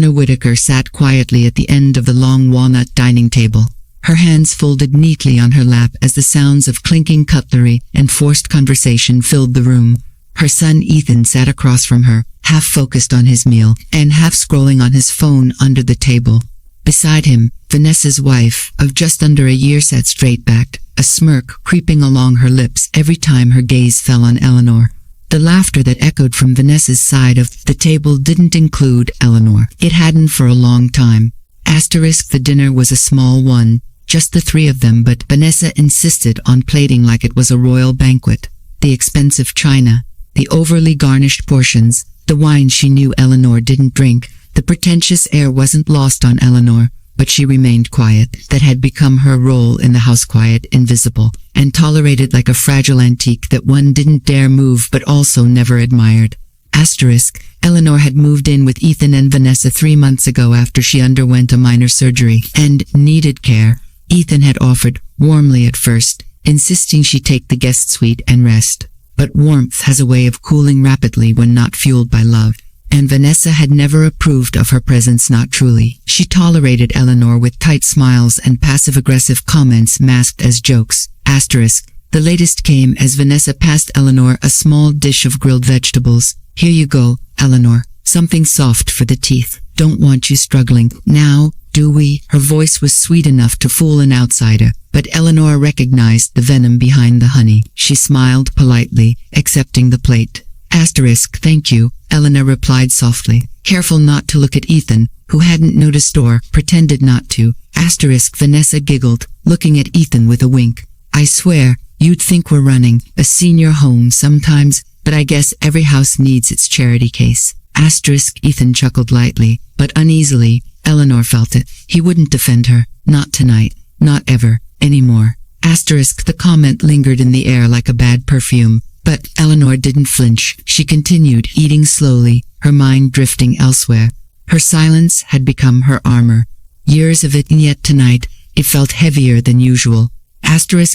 Eleanor Whittaker sat quietly at the end of the long walnut dining table, her hands folded neatly on her lap as the sounds of clinking cutlery and forced conversation filled the room. Her son Ethan sat across from her, half focused on his meal and half scrolling on his phone under the table. Beside him, Vanessa's wife, of just under a year, sat straight-backed, a smirk creeping along her lips every time her gaze fell on Eleanor. The laughter that echoed from Vanessa's side of the table didn't include Eleanor. It hadn't for a long time. The dinner was a small one, just the three of them, but Vanessa insisted on plating like it was a royal banquet. The expensive china, the overly garnished portions, the wine she knew Eleanor didn't drink. The pretentious air wasn't lost on Eleanor, but she remained quiet. That had become her role in the house, quiet, invisible, and tolerated like a fragile antique that one didn't dare move but also never admired. Eleanor had moved in with Ethan and Vanessa 3 months ago after she underwent a minor surgery and needed care. Ethan had offered, warmly at first, insisting she take the guest suite and rest. But warmth has a way of cooling rapidly when not fueled by love, and Vanessa had never approved of her presence, not truly. She tolerated Eleanor with tight smiles and passive-aggressive comments masked as jokes. The latest came as Vanessa passed Eleanor a small dish of grilled vegetables. "Here you go, Eleanor. Something soft for the teeth. Don't want you struggling. Now, do we?" Her voice was sweet enough to fool an outsider, but Eleanor recognized the venom behind the honey. She smiled politely, accepting the plate. "Thank you," Eleanor replied softly, careful not to look at Ethan, who hadn't noticed or pretended not to. Vanessa giggled, looking at Ethan with a wink. "I swear, you'd think we're running a senior home sometimes, but I guess every house needs its charity case." Ethan chuckled lightly, but uneasily. Eleanor felt it. He wouldn't defend her. Not tonight. Not ever. Anymore. The comment lingered in the air like a bad perfume. But Eleanor didn't flinch. She continued eating slowly, her mind drifting elsewhere. Her silence had become her armor. Years of it, and yet tonight, it felt heavier than usual.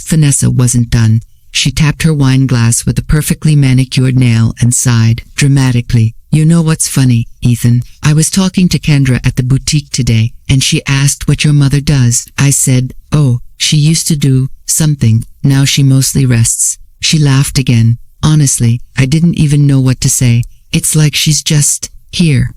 Vanessa wasn't done. She tapped her wine glass with a perfectly manicured nail and sighed, dramatically. "You know what's funny, Ethan? I was talking to Kendra at the boutique today, and she asked what your mother does. I said, oh, she used to do something. Now she mostly rests." She laughed again. "Honestly, I didn't even know what to say. It's like she's just here."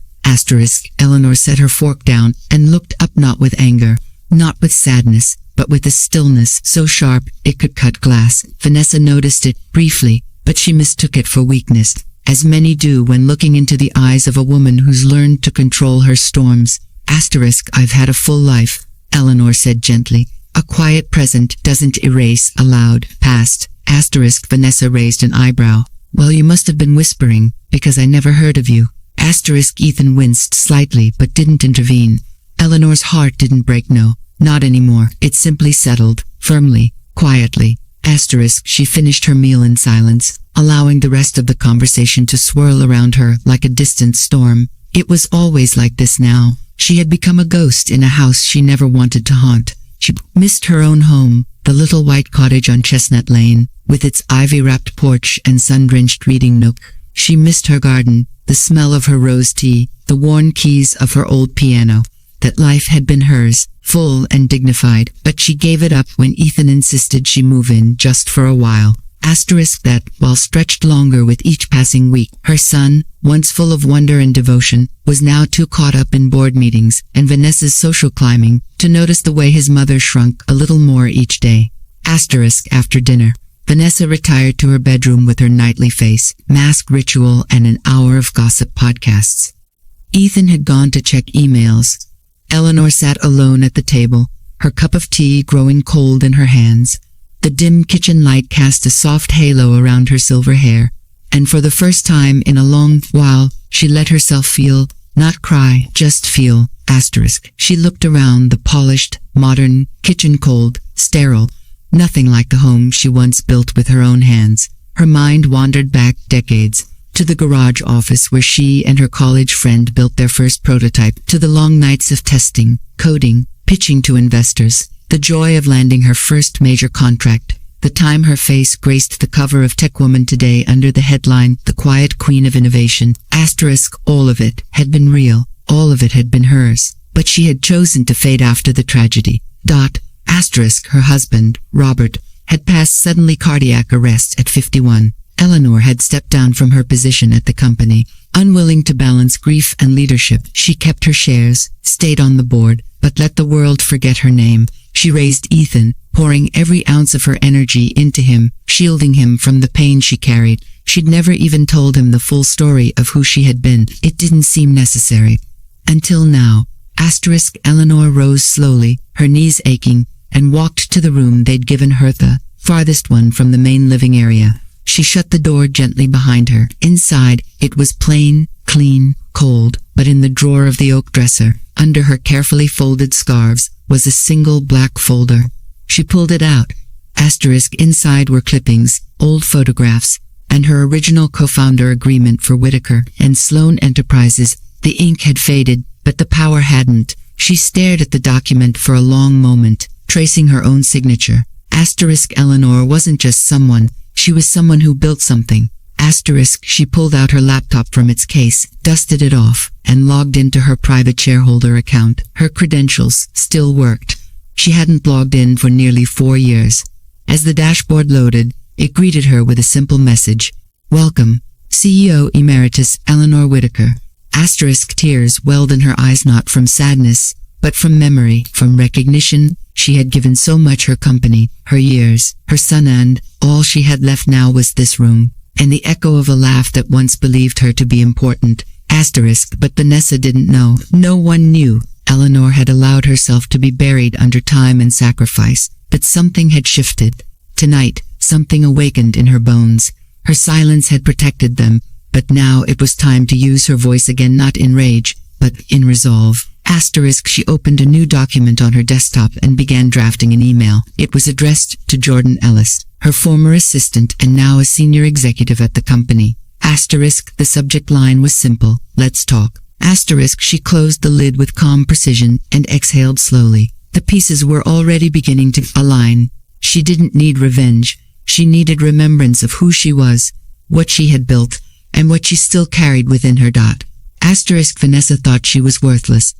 Eleanor set her fork down and looked up, not with anger, not with sadness, but with a stillness so sharp it could cut glass. Vanessa noticed it briefly, but she mistook it for weakness, as many do when looking into the eyes of a woman who's learned to control her storms. "I've had a full life," Eleanor said gently. "A quiet present doesn't erase a loud past." Vanessa raised an eyebrow. "Well, you must have been whispering, because I never heard of you." Ethan winced slightly but didn't intervene. Eleanor's heart didn't break, no, not anymore. It simply settled, firmly, quietly. She finished her meal in silence, allowing the rest of the conversation to swirl around her like a distant storm. It was always like this now. She had become a ghost in a house she never wanted to haunt. She missed her own home, the little white cottage on Chestnut Lane, with its ivy-wrapped porch and sun-drenched reading nook. She missed her garden, the smell of her rose tea, the worn keys of her old piano. That life had been hers, full and dignified, but she gave it up when Ethan insisted she move in just for a while. That, while stretched longer with each passing week, her son, once full of wonder and devotion, was now too caught up in board meetings and Vanessa's social climbing to notice the way his mother shrunk a little more each day. After dinner, Vanessa retired to her bedroom with her nightly face, mask ritual, and an hour of gossip podcasts. Ethan had gone to check emails. Eleanor sat alone at the table, her cup of tea growing cold in her hands. The dim kitchen light cast a soft halo around her silver hair, and for the first time in a long while, she let herself feel, not cry, just feel. She looked around the polished, modern kitchen, cold, sterile, nothing like the home she once built with her own hands. Her mind wandered back decades, to the garage office where she and her college friend built their first prototype, to the long nights of testing, coding, pitching to investors, the joy of landing her first major contract, the time her face graced the cover of Tech Woman Today under the headline, "The Quiet Queen of Innovation." All of it had been real. all of it had been hers, but she had chosen to fade after the tragedy. Her husband, Robert, had passed suddenly cardiac arrest at 51. Eleanor had stepped down from her position at the company. Unwilling to balance grief and leadership, she kept her shares, stayed on the board, but let the world forget her name. She raised Ethan, pouring every ounce of her energy into him, shielding him from the pain she carried. She'd never even told him the full story of who she had been. It didn't seem necessary. Until now. Eleanor rose slowly, her knees aching, and walked to the room they'd given her, the farthest one from the main living area. She shut the door gently behind her. Inside, it was plain, clean, cold, but in the drawer of the oak dresser, under her carefully folded scarves, was a single black folder. She pulled it out. Inside were clippings, old photographs, and her original co-founder agreement for Whitaker and Sloan Enterprises. The ink had faded, but the power hadn't. She stared at the document for a long moment, tracing her own signature. Eleanor wasn't just someone, she was someone who built something. She pulled out her laptop from its case, dusted it off, and logged into her private shareholder account. Her credentials still worked. She hadn't logged in for nearly 4 years. As the dashboard loaded, it greeted her with a simple message. Welcome, CEO Emeritus Eleanor Whitaker. Tears welled in her eyes, not from sadness, but from memory, from recognition. She had given so much, her company, her years, her son, and all she had left now was this room, and the echo of a laugh that once believed her to be important. But Vanessa didn't know. No one knew. Eleanor had allowed herself to be buried under time and sacrifice, but something had shifted. Tonight, something awakened in her bones. Her silence had protected them, but now it was time to use her voice again, not in rage, but in resolve. She opened a new document on her desktop and began drafting an email. It was addressed to Jordan Ellis, her former assistant and now a senior executive at the company. The subject line was simple: let's talk. She closed the lid with calm precision and exhaled slowly. The pieces were already beginning to align. She didn't need revenge. She needed remembrance of who she was, what she had built, and what she still carried within her. Vanessa thought she was worthless.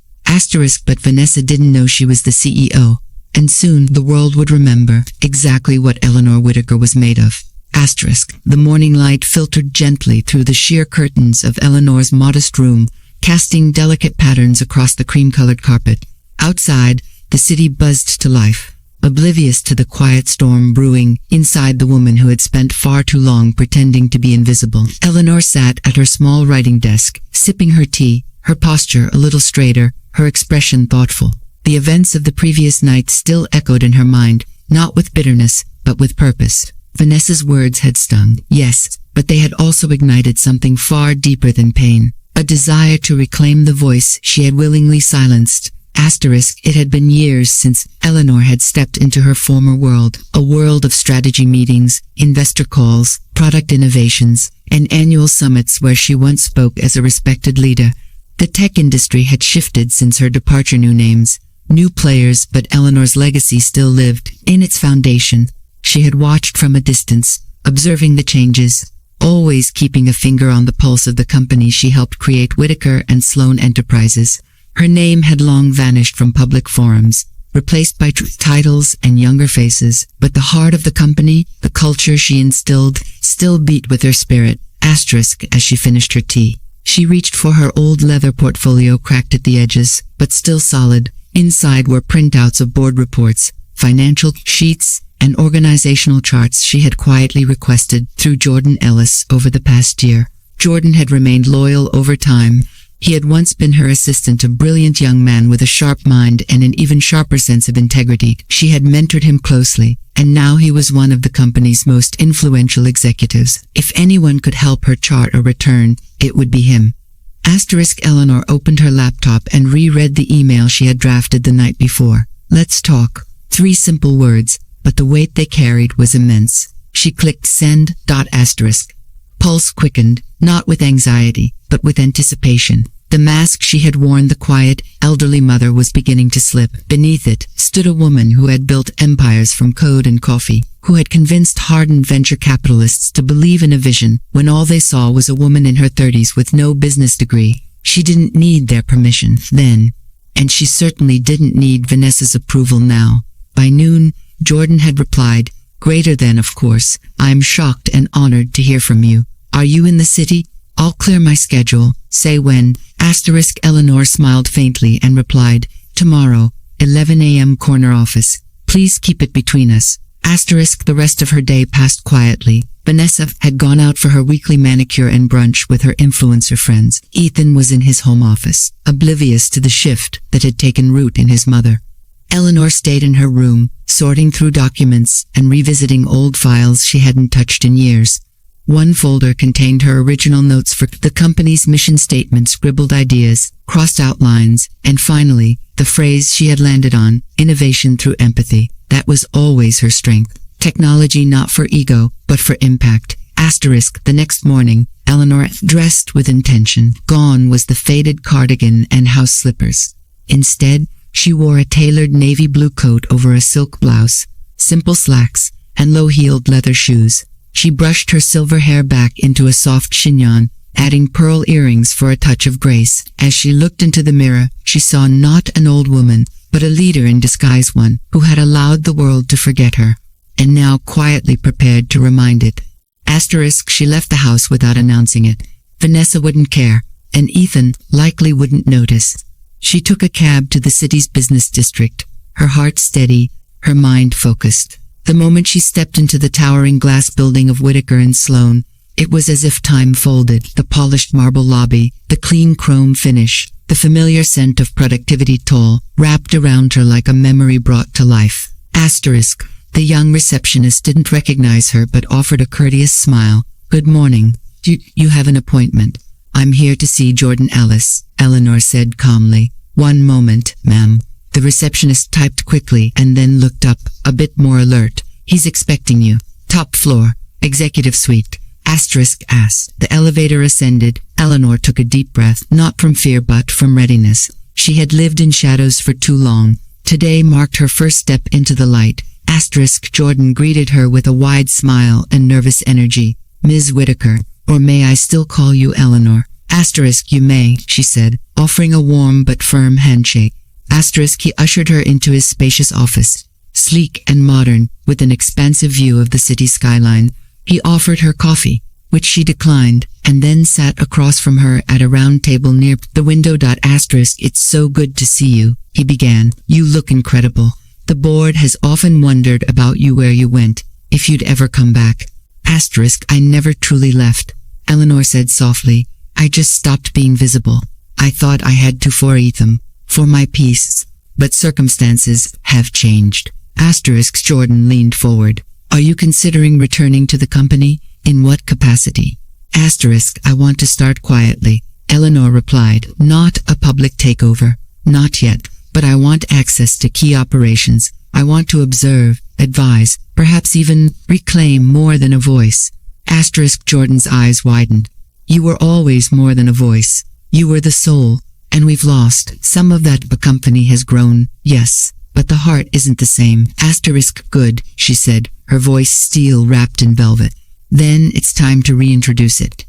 But Vanessa didn't know she was the CEO. And soon the world would remember exactly what Eleanor Whitaker was made of. The morning light filtered gently through the sheer curtains of Eleanor's modest room, casting delicate patterns across the cream-colored carpet. Outside, the city buzzed to life, oblivious to the quiet storm brewing inside the woman who had spent far too long pretending to be invisible. Eleanor sat at her small writing desk, sipping her tea, her posture a little straighter, her expression thoughtful. The events of the previous night still echoed in her mind, not with bitterness, but with purpose. Vanessa's words had stung, yes, but they had also ignited something far deeper than pain. A desire to reclaim the voice she had willingly silenced. It had been years since Eleanor had stepped into her former world, a world of strategy meetings, investor calls, product innovations, and annual summits where she once spoke as a respected leader. The tech industry had shifted since her departure. New names, new players, but Eleanor's legacy still lived in its foundation. She had watched from a distance, observing the changes, always keeping a finger on the pulse of the company she helped create, Whitaker and Sloan Enterprises. Her name had long vanished from public forums, replaced by titles and younger faces, but the heart of the company, the culture she instilled, still beat with her spirit. As she finished her tea, she reached for her old leather portfolio, cracked at the edges, but still solid. Inside were printouts of board reports, financial sheets, and organizational charts she had quietly requested through Jordan Ellis over the past year. Jordan had remained loyal over time. He had once been her assistant, a brilliant young man with a sharp mind and an even sharper sense of integrity. She had mentored him closely, and now he was one of the company's most influential executives. If anyone could help her chart a return, it would be him. Eleanor opened her laptop and reread the email she had drafted the night before. Let's talk. 3 simple words, but the weight they carried was immense. She clicked send. Pulse quickened, not with anxiety, but with anticipation. The mask she had worn, the quiet, elderly mother, was beginning to slip. Beneath it stood a woman who had built empires from code and coffee, who had convinced hardened venture capitalists to believe in a vision when all they saw was a woman in her 30s with no business degree. She didn't need their permission then, and she certainly didn't need Vanessa's approval now. By noon, Jordan had replied, "Greater than, of course. I'm shocked and honored to hear from you. Are you in the city? I'll clear my schedule. Say when." Eleanor smiled faintly and replied, "Tomorrow, 11 a.m. corner office. Please keep it between us." The rest of her day passed quietly. Vanessa had gone out for her weekly manicure and brunch with her influencer friends. Ethan was in his home office, oblivious to the shift that had taken root in his mother. Eleanor stayed in her room, sorting through documents and revisiting old files she hadn't touched in years. One folder contained her original notes for the company's mission statement, scribbled ideas, crossed outlines, and finally, the phrase she had landed on, innovation through empathy. That was always her strength. Technology not for ego, but for impact. The next morning, Eleanor dressed with intention. Gone was the faded cardigan and house slippers. Instead, she wore a tailored navy blue coat over a silk blouse, simple slacks, and low-heeled leather shoes. She brushed her silver hair back into a soft chignon, adding pearl earrings for a touch of grace. As she looked into the mirror, she saw not an old woman, but a leader in disguise, one who had allowed the world to forget her, and now quietly prepared to remind it. She left the house without announcing it. Vanessa wouldn't care, and Ethan likely wouldn't notice. She took a cab to the city's business district, her heart steady, her mind focused. The moment she stepped into the towering glass building of Whitaker and Sloan, it was as if time folded. The polished marble lobby, the clean chrome finish, the familiar scent of productivity toll wrapped around her like a memory brought to life. The young receptionist didn't recognize her but offered a courteous smile. "Good morning. You have an appointment." "I'm here to see Jordan Ellis," Eleanor said calmly. "One moment, ma'am." The receptionist typed quickly and then looked up, a bit more alert. "He's expecting you. Top floor, executive suite." As the elevator ascended, Eleanor took a deep breath, not from fear but from readiness. She had lived in shadows for too long. Today marked her first step into the light. Jordan greeted her with a wide smile and nervous energy. "Ms. Whitaker, or may I still call you Eleanor?" "You may," she said, offering a warm but firm handshake. He ushered her into his spacious office, sleek and modern, with an expansive view of the city skyline. He offered her coffee, which she declined, and then sat across from her at a round table near the window. "It's so good to see you," he began. "You look incredible. The board has often wondered about you, where you went, if you'd ever come back." "I never truly left," Eleanor said softly. "I just stopped being visible. I thought I had to for Ethan, for my peace. But circumstances have changed." Jordan leaned forward. "Are you considering returning to the company? In what capacity?" "I want to start quietly," Eleanor replied. "Not a public takeover. Not yet. But I want access to key operations. I want to observe, advise, perhaps even reclaim more than a voice." Jordan's eyes widened. "You were always more than a voice. You were the soul, and we've lost some of that. The company has grown, yes, but the heart isn't the same." "Good," she said, her voice steel wrapped in velvet. "Then it's time to reintroduce it."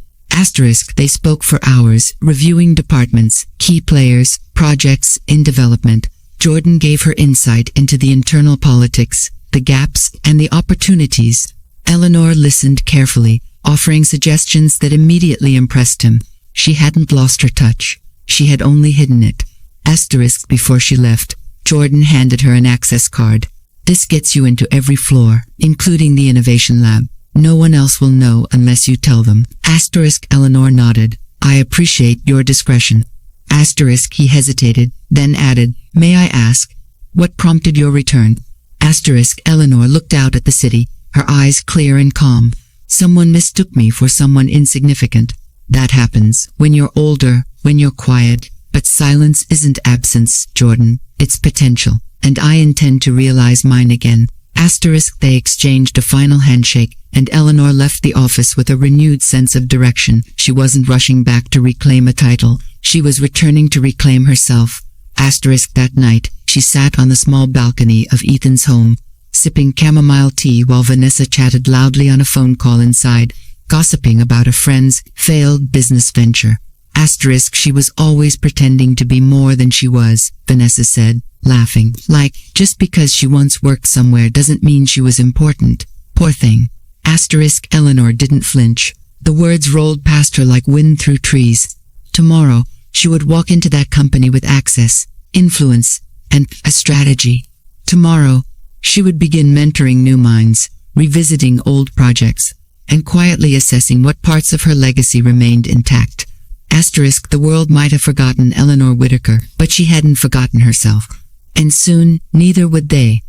They spoke for hours, reviewing departments, key players, projects in development. Jordan gave her insight into the internal politics, the gaps, and the opportunities. Eleanor listened carefully, offering suggestions that immediately impressed him. She hadn't lost her touch. She had only hidden it. Before she left, Jordan handed her an access card. "This gets you into every floor, including the innovation lab. No one else will know unless you tell them." Eleanor nodded. "I appreciate your discretion." He hesitated, then added, "May I ask, what prompted your return?" Eleanor looked out at the city, her eyes clear and calm. "Someone mistook me for someone insignificant. That happens when you're older, when you're quiet. But silence isn't absence, Jordan. It's potential, and I intend to realize mine again." They exchanged a final handshake, and Eleanor left the office with a renewed sense of direction. She wasn't rushing back to reclaim a title. She was returning to reclaim herself. That night, she sat on the small balcony of Ethan's home, sipping chamomile tea while Vanessa chatted loudly on a phone call inside, gossiping about a friend's failed business venture. Asterisk, she was always pretending to be more than she was, Vanessa said, laughing. Like, just because she once worked somewhere doesn't mean she was important. Poor thing. Asterisk, Eleanor didn't flinch. The words rolled past her like wind through trees. Tomorrow, she would walk into that company with access, influence, and a strategy. Tomorrow, she would begin mentoring new minds, revisiting old projects, and quietly assessing what parts of her legacy remained intact. Asterisk, the world might have forgotten Eleanor Whitaker, but she hadn't forgotten herself. And soon, neither would they.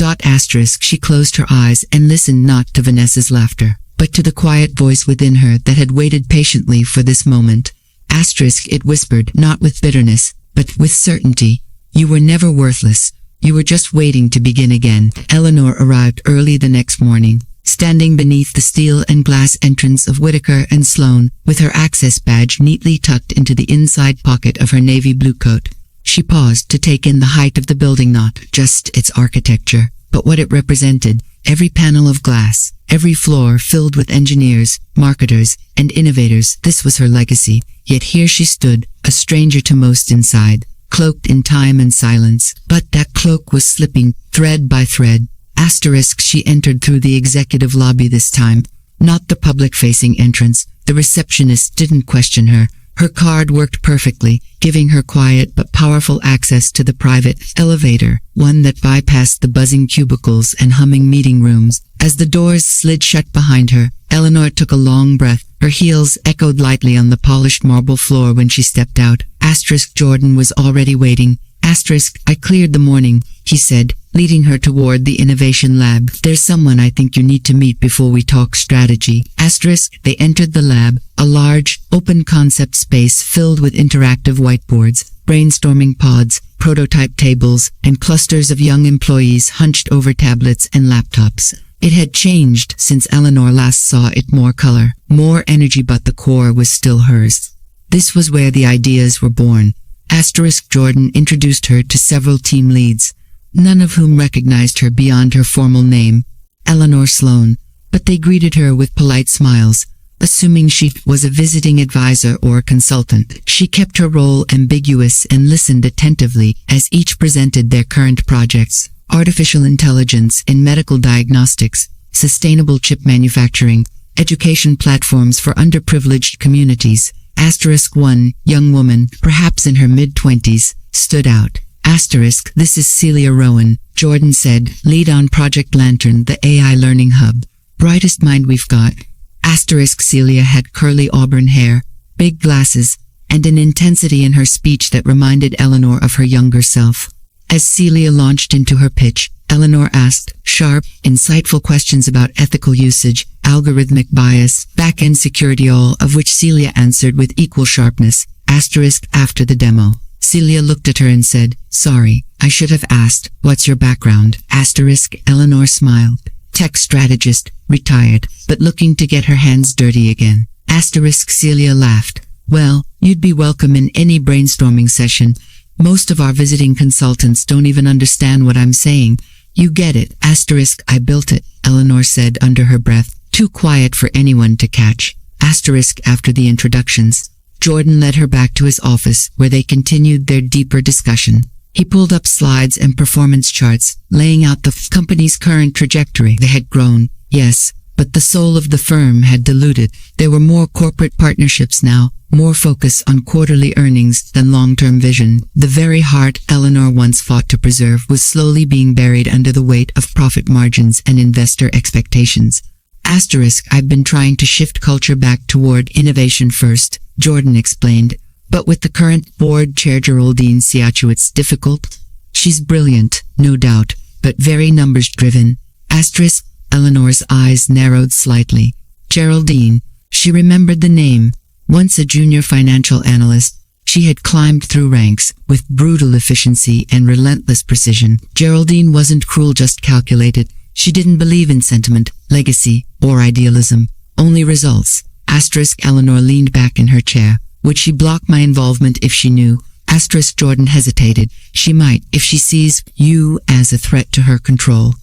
Asterisk, she closed her eyes and listened not to Vanessa's laughter, but to the quiet voice within her that had waited patiently for this moment. Asterisk, it whispered, not with bitterness, but with certainty. You were never worthless. You were just waiting to begin again. Eleanor arrived early the next morning, standing beneath the steel and glass entrance of Whitaker and Sloan, with her access badge neatly tucked into the inside pocket of her navy blue coat. She paused to take in the height of the building, not just its architecture, but what it represented. Every panel of glass, every floor filled with engineers, marketers, and innovators. This was her legacy. Yet here she stood, a stranger to most inside, cloaked in time and silence. But that cloak was slipping, thread by thread. Asterisk, she entered through the executive lobby this time, not the public-facing entrance. The receptionist didn't question her. Her card worked perfectly, giving her quiet but powerful access to the private elevator, one that bypassed the buzzing cubicles and humming meeting rooms. As the doors slid shut behind her, Eleanor took a long breath. Her heels echoed lightly on the polished marble floor when she stepped out. Asterisk, Jordan was already waiting. Asterisk, I cleared the morning, he said, leading her toward the innovation lab. There's someone I think you need to meet before we talk strategy. Asterisk, they entered the lab, a large, open concept space filled with interactive whiteboards, brainstorming pods, prototype tables, and clusters of young employees hunched over tablets and laptops. It had changed since Eleanor last saw it. More color, more energy, but the core was still hers. This was where the ideas were born. Asterisk, Jordan introduced her to several team leads, none of whom recognized her beyond her formal name, Eleanor Sloan, but they greeted her with polite smiles, assuming she was a visiting advisor or consultant. She kept her role ambiguous and listened attentively as each presented their current projects: artificial intelligence in medical diagnostics, sustainable chip manufacturing, education platforms for underprivileged communities. Asterisk, one young woman, perhaps in her mid-20s, stood out. Asterisk, this is Celia Rowan, Jordan said, lead on Project Lantern, the AI learning hub. Brightest mind we've got. Asterisk, Celia had curly auburn hair, big glasses, and an intensity in her speech that reminded Eleanor of her younger self. As Celia launched into her pitch, Eleanor asked sharp, insightful questions about ethical usage, algorithmic bias, back-end security, all of which Celia answered with equal sharpness. Asterisk, after the demo, Celia looked at her and said, sorry, I should have asked, what's your background? Asterisk, Eleanor smiled. Tech strategist, retired, but looking to get her hands dirty again. Asterisk, Celia laughed. Well, you'd be welcome in any brainstorming session. Most of our visiting consultants don't even understand what I'm saying. You get it. Asterisk, I built it, Eleanor said under her breath, too quiet for anyone to catch. Asterisk, after the introductions, Jordan led her back to his office, where they continued their deeper discussion. He pulled up slides and performance charts, laying out the company's current trajectory. They had grown, yes, but the soul of the firm had diluted. There were more corporate partnerships now, more focus on quarterly earnings than long-term vision. The very heart Eleanor once fought to preserve was slowly being buried under the weight of profit margins and investor expectations. Asterisk, I've been trying to shift culture back toward innovation first, Jordan explained, but with the current board chair Geraldine Siachu it's difficult. She's brilliant, no doubt, but very numbers-driven. Asterisk, Eleanor's eyes narrowed slightly. Geraldine, she remembered the name. Once a junior financial analyst, she had climbed through ranks with brutal efficiency and relentless precision. Geraldine wasn't cruel, just calculated. She didn't believe in sentiment, legacy, or idealism, only results. Asterisk, Eleanor leaned back in her chair. Would she block my involvement if she knew? Asterisk, Jordan hesitated. She might, if she sees you as a threat to her control.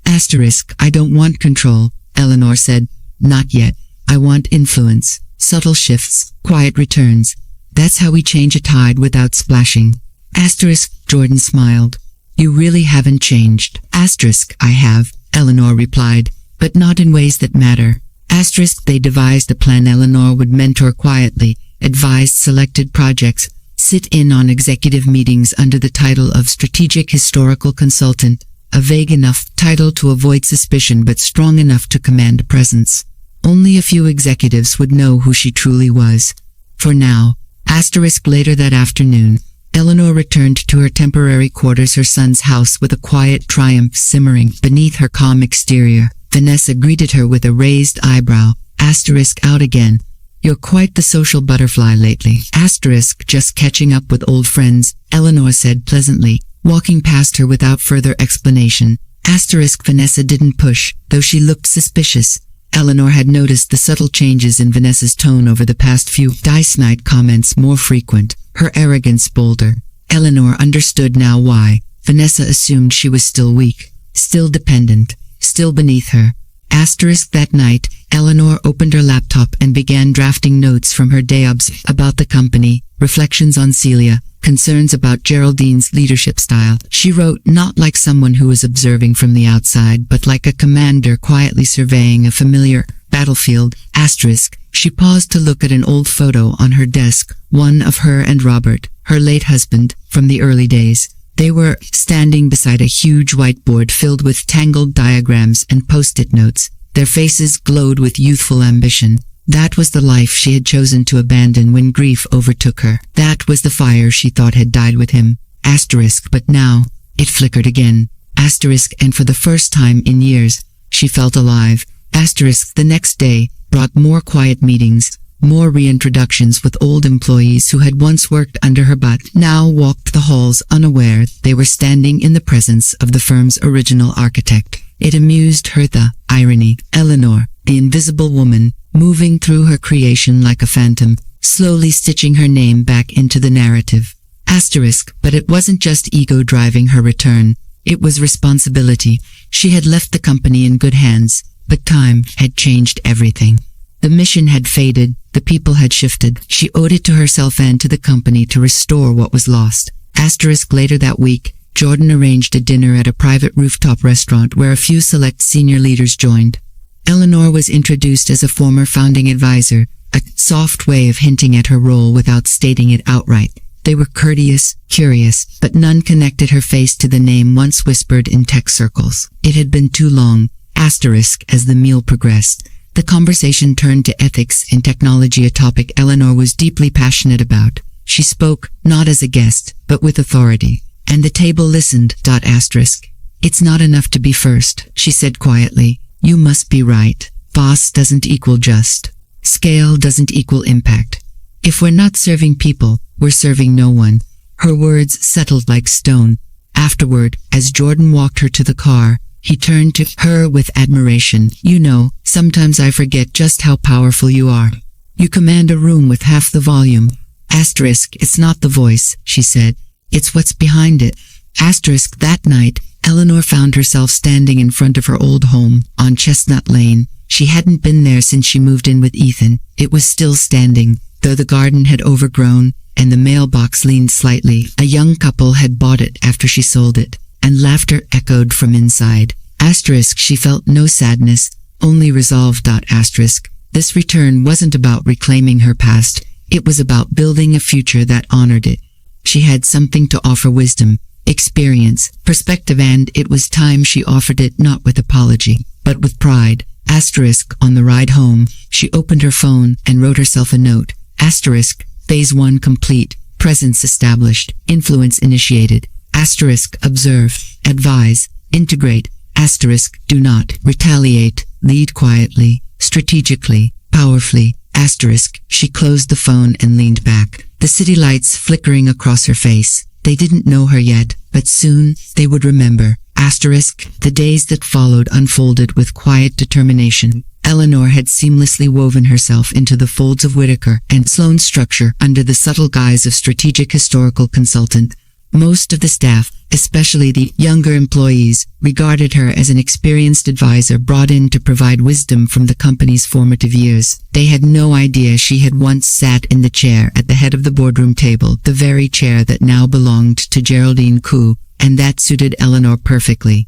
Asterisk, I don't want control, Eleanor said. Not yet. I want influence. Subtle shifts, quiet returns. That's how we change a tide without splashing. Asterisk, Jordan smiled. You really haven't changed. Asterisk, I have, Eleanor replied, but not in ways that matter. Asterisk, they devised a plan. Eleanor would mentor quietly, advise selected projects, sit in on executive meetings under the title of Strategic Historical Consultant, a vague enough title to avoid suspicion but strong enough to command a presence. Only a few executives would know who she truly was. For now. Asterisk, later that afternoon, Eleanor returned to her temporary quarters, her son's house, with a quiet triumph simmering beneath her calm exterior. Vanessa greeted her with a raised eyebrow. Asterisk, out again. You're quite the social butterfly lately. Asterisk, just catching up with old friends, Eleanor said pleasantly, walking past her without further explanation. Asterisk, Vanessa didn't push, though she looked suspicious. Eleanor had noticed the subtle changes in Vanessa's tone over the past few dice night comments, more frequent, her arrogance bolder. Eleanor understood now why. Vanessa assumed she was still weak, still dependent, still beneath her. Asterisk, that night, Eleanor opened her laptop and began drafting notes from her day-obs about the company, reflections on Celia, concerns about Geraldine's leadership style. She wrote not like someone who was observing from the outside, but like a commander quietly surveying a familiar battlefield. Asterisk, she paused to look at an old photo on her desk, one of her and Robert, her late husband, from the early days. They were standing beside a huge whiteboard filled with tangled diagrams and post-it notes. Their faces glowed with youthful ambition. That was the life she had chosen to abandon when grief overtook her. That was the fire she thought had died with him. Asterisk, but now, it flickered again. Asterisk, and for the first time in years, she felt alive. Asterisk, the next day, brought more quiet meetings, more reintroductions with old employees who had once worked under her but now walked the halls unaware they were standing in the presence of the firm's original architect. It amused her, the irony. Eleanor, the invisible woman, moving through her creation like a phantom, slowly stitching her name back into the narrative. Asterisk, but it wasn't just ego driving her return. It was responsibility. She had left the company in good hands, but time had changed everything. The mission had faded, the people had shifted. She owed it to herself and to the company to restore what was lost. Asterisk, later that week, Jordan arranged a dinner at a private rooftop restaurant where a few select senior leaders joined. Eleanor was introduced as a former founding advisor, a soft way of hinting at her role without stating it outright. They were courteous, curious, but none connected her face to the name once whispered in tech circles. It had been too long. Asterisk, as the meal progressed, the conversation turned to ethics in technology, a topic Eleanor was deeply passionate about. She spoke, not as a guest, but with authority. And the table listened. Asterisk. It's not enough to be first, she said quietly. You must be right. Boss doesn't equal just. Scale doesn't equal impact. If we're not serving people, we're serving no one. Her words settled like stone. Afterward, as Jordan walked her to the car, he turned to her with admiration. You know, sometimes I forget just how powerful you are. You command a room with half the volume. Asterisk, it's not the voice, she said. It's what's behind it. Asterisk, that night, Eleanor found herself standing in front of her old home on Chestnut Lane. She hadn't been there since she moved in with Ethan. It was still standing, though the garden had overgrown and the mailbox leaned slightly. A young couple had bought it after she sold it, and laughter echoed from inside. Asterisk, she felt no sadness, only resolve. Asterisk, this return wasn't about reclaiming her past. It was about building a future that honored it. She had something to offer: wisdom, experience, perspective, and it was time she offered it, not with apology, but with pride. Asterisk, on the ride home, she opened her phone and wrote herself a note. Asterisk, phase 1 complete, presence established, influence initiated. Asterisk, observe, advise, integrate. Asterisk, do not retaliate, lead quietly, strategically, powerfully. Asterisk, she closed the phone and leaned back, the city lights flickering across her face. They didn't know her yet, but soon they would remember. Asterisk, the days that followed unfolded with quiet determination. Eleanor had seamlessly woven herself into the folds of Whitaker and Sloan's structure under the subtle guise of strategic historical consultant. Most of the staff, especially the younger employees, regarded her as an experienced advisor brought in to provide wisdom from the company's formative years. They had no idea she had once sat in the chair at the head of the boardroom table, the very chair that now belonged to Geraldine Koo, and that suited Eleanor perfectly.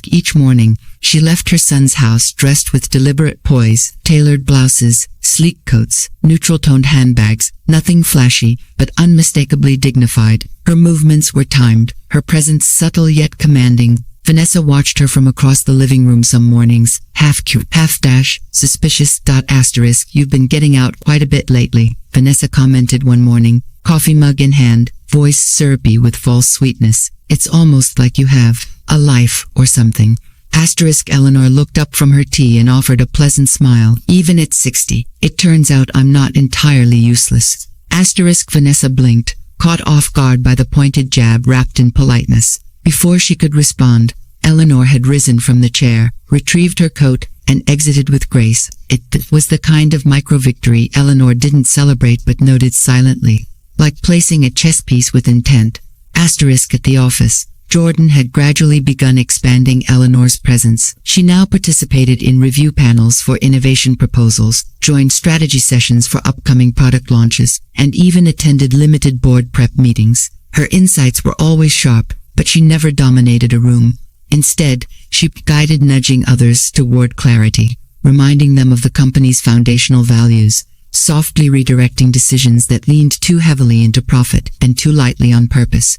Each morning, she left her son's house dressed with deliberate poise, tailored blouses, sleek coats, neutral-toned handbags, nothing flashy, but unmistakably dignified. Her movements were timed, her presence subtle yet commanding. Vanessa watched her from across the living room some mornings, half cute, half suspicious. You've been getting out quite a bit lately, Vanessa commented one morning, coffee mug in hand, voice syrupy with false sweetness. It's almost like you have a life or something. Eleanor looked up from her tea and offered a pleasant smile. Even at 60, it turns out I'm not entirely useless. Vanessa blinked, caught off guard by the pointed jab wrapped in politeness. Before she could respond, Eleanor had risen from the chair, retrieved her coat, and exited with grace. It was the kind of micro-victory Eleanor didn't celebrate but noted silently, like placing a chess piece with intent. At the office, Jordan had gradually begun expanding Eleanor's presence. She now participated in review panels for innovation proposals, joined strategy sessions for upcoming product launches, and even attended limited board prep meetings. Her insights were always sharp, but she never dominated a room. Instead, she guided nudging others toward clarity, reminding them of the company's foundational values, softly redirecting decisions that leaned too heavily into profit and too lightly on purpose.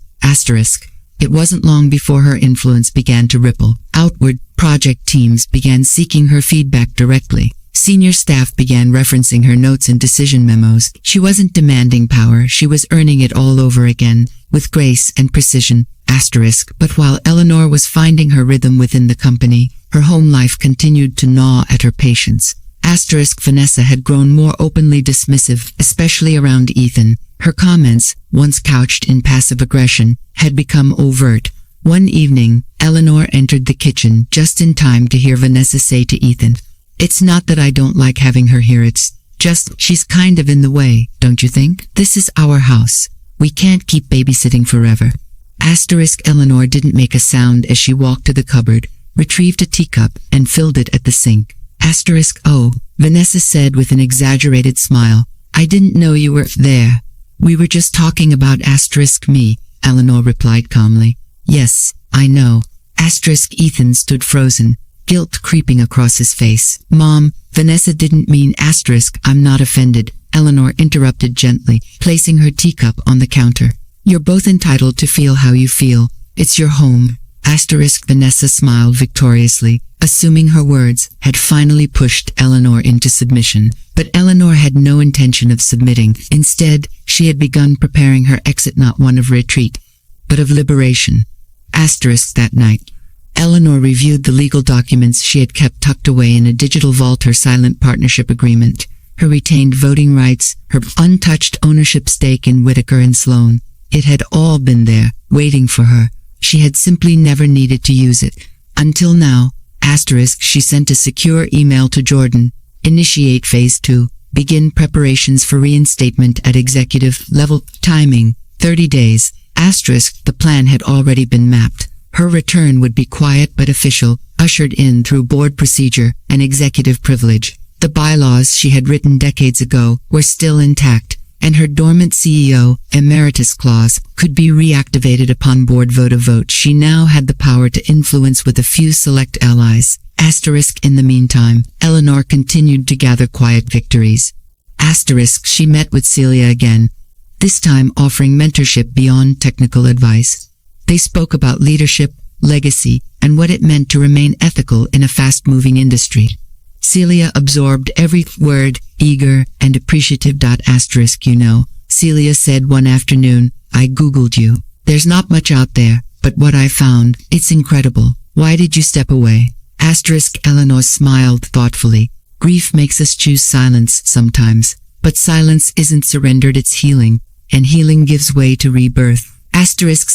It wasn't long before her influence began to ripple outward. Project teams began seeking her feedback directly. Senior staff began referencing her notes and decision memos. She wasn't demanding power, she was earning it all over again, with grace and precision. But while Eleanor was finding her rhythm within the company, her home life continued to gnaw at her patience. Vanessa had grown more openly dismissive, especially around Ethan. Her comments, once couched in passive aggression, had become overt. One evening, Eleanor entered the kitchen just in time to hear Vanessa say to Ethan, "It's not that I don't like having her here, it's just, she's kind of in the way, don't you think? This is our house. We can't keep babysitting forever." Eleanor didn't make a sound as she walked to the cupboard, retrieved a teacup, and filled it at the sink. "Oh," Vanessa said with an exaggerated smile. "I didn't know you were there." "We were just talking about me," Eleanor replied calmly. "Yes, I know." Ethan stood frozen, guilt creeping across his face. "Mom, Vanessa didn't mean I'm not offended," Eleanor interrupted gently, placing her teacup on the counter. "You're both entitled to feel how you feel. It's your home." Vanessa smiled victoriously, assuming her words had finally pushed Eleanor into submission. But Eleanor had no intention of submitting. Instead, she had begun preparing her exit, not one of retreat, but of liberation. That night, Eleanor reviewed the legal documents she had kept tucked away in a digital vault. Her silent partnership agreement, her retained voting rights, her untouched ownership stake in Whitaker and Sloan. It had all been there, waiting for her. She had simply never needed to use it. Until now. She sent a secure email to Jordan. "Initiate Phase 2. Begin preparations for reinstatement at executive level. Timing, 30 days. The plan had already been mapped. Her return would be quiet but official, ushered in through board procedure and executive privilege. The bylaws she had written decades ago were still intact, and her dormant CEO emeritus clause could be reactivated upon board vote. She now had the power to influence with a few select allies. In the meantime, Eleanor continued to gather quiet victories. She met with Celia again, this time offering mentorship beyond technical advice. They spoke about leadership, legacy, and what it meant to remain ethical in a fast-moving industry. Celia absorbed every word, eager and appreciative. You know, Celia said one afternoon, "I Googled you. There's not much out there, but what I found, it's incredible. Why did you step away?" Eleanor smiled thoughtfully. "Grief makes us choose silence sometimes, but silence isn't surrendered, it's healing, and healing gives way to rebirth."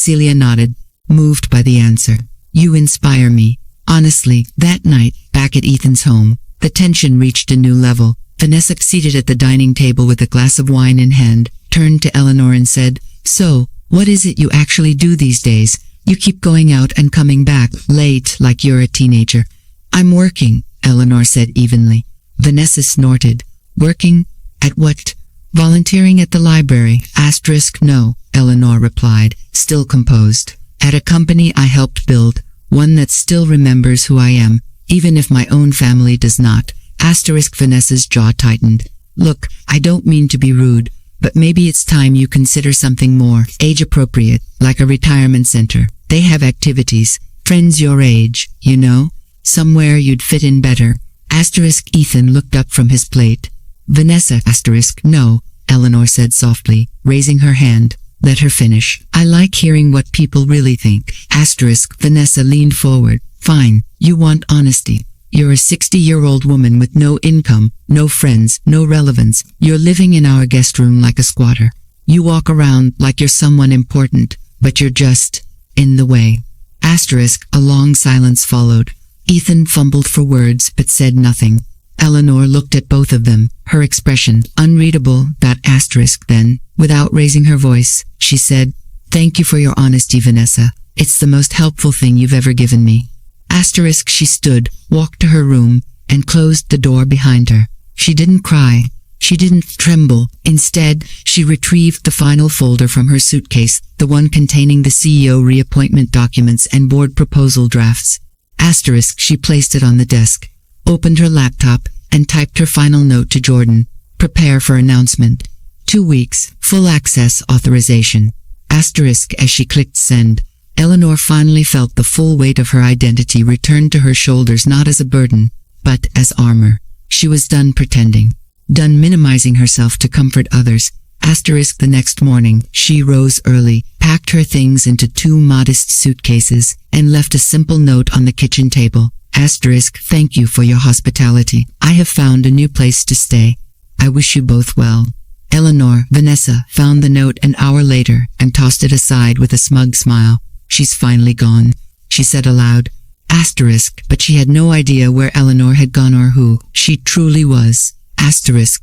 Celia nodded, moved by the answer. "You inspire me." Honestly, that night, back at Ethan's home, the tension reached a new level. Vanessa, seated at the dining table with a glass of wine in hand, turned to Eleanor and said, "So, what is it you actually do these days? You keep going out and coming back late like you're a teenager. I'm working, Eleanor said evenly. Vanessa snorted. Working? At what? Volunteering at the library. No, Eleanor replied, still composed. At a company I helped build, one that still remembers who I am, even if my own family does not. Vanessa's jaw tightened. Look, I don't mean to be rude, but maybe it's time you consider something more age-appropriate, like a retirement center. They have activities, friends your age, you know? Somewhere you'd fit in better. Ethan looked up from his plate. Vanessa, no, Eleanor said softly, raising her hand. Let her finish. I like hearing what people really think. Vanessa leaned forward. Fine, you want honesty. You're a 60-year-old woman with no income, no friends, no relevance. You're living in our guest room like a squatter. You walk around like you're someone important, but you're just in the way. A long silence followed. Ethan fumbled for words but said nothing. Eleanor looked at both of them, her expression unreadable. Then, without raising her voice, she said, Thank you for your honesty, Vanessa. It's the most helpful thing you've ever given me. She stood, walked to her room, and closed the door behind her. She didn't cry. She didn't tremble. Instead, she retrieved the final folder from her suitcase, the one containing the CEO reappointment documents and board proposal drafts. She placed it on the desk, opened her laptop, and typed her final note to Jordan. Prepare for announcement. 2 weeks, full access authorization. As she clicked send, Eleanor finally felt the full weight of her identity return to her shoulders, not as a burden, but as armor. She was done pretending, done minimizing herself to comfort others. The next morning, she rose early, packed her things into 2 modest suitcases, and left a simple note on the kitchen table. Thank you for your hospitality. I have found a new place to stay. I wish you both well. Vanessa found the note an hour later and tossed it aside with a smug smile. She's finally gone, she said aloud. But she had no idea where Eleanor had gone or who she truly was.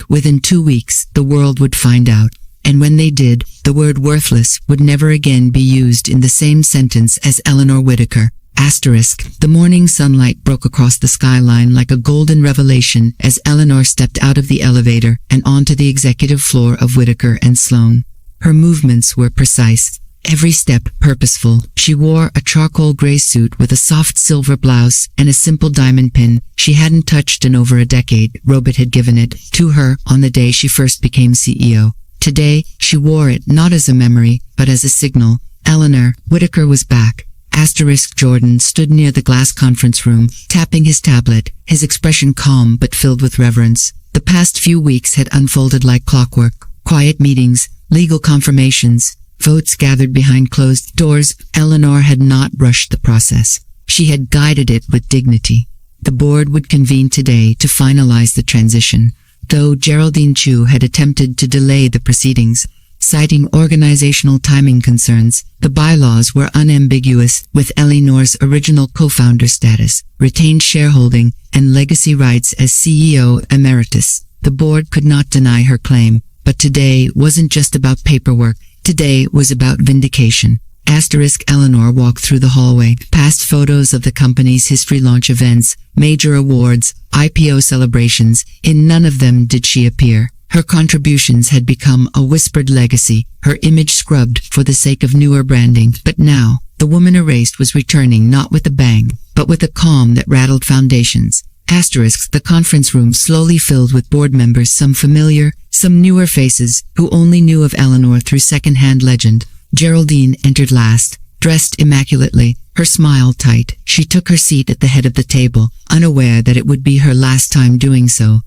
Within 2 weeks, the world would find out. And when they did, the word worthless would never again be used in the same sentence as Eleanor Whitaker. The morning sunlight broke across the skyline like a golden revelation as Eleanor stepped out of the elevator and onto the executive floor of Whitaker and Sloan. Her movements were precise, every step purposeful. She wore a charcoal gray suit with a soft silver blouse and a simple diamond pin she hadn't touched in over a decade. Robert had given it to her on the day she first became CEO. Today, she wore it not as a memory, but as a signal. Eleanor Whitaker was back. Jordan stood near the glass conference room, tapping his tablet, his expression calm but filled with reverence. The past few weeks had unfolded like clockwork. Quiet meetings, legal confirmations, votes gathered behind closed doors. Eleanor had not rushed the process. She had guided it with dignity. The board would convene today to finalize the transition, though Geraldine Chu had attempted to delay the proceedings, citing organizational timing concerns. The bylaws were unambiguous, with Eleanor's original co-founder status, retained shareholding, and legacy rights as CEO Emeritus. The board could not deny her claim, but today wasn't just about paperwork. Today was about vindication. Eleanor walked through the hallway, past photos of the company's history launch events, major awards, IPO celebrations. In none of them did she appear. Her contributions had become a whispered legacy, her image scrubbed for the sake of newer branding. But now, the woman erased was returning not with a bang, but with a calm that rattled foundations. The conference room slowly filled with board members, some familiar, some newer faces, who only knew of Eleanor through second-hand legend. Geraldine entered last, dressed immaculately, her smile tight. She took her seat at the head of the table, unaware that it would be her last time doing so.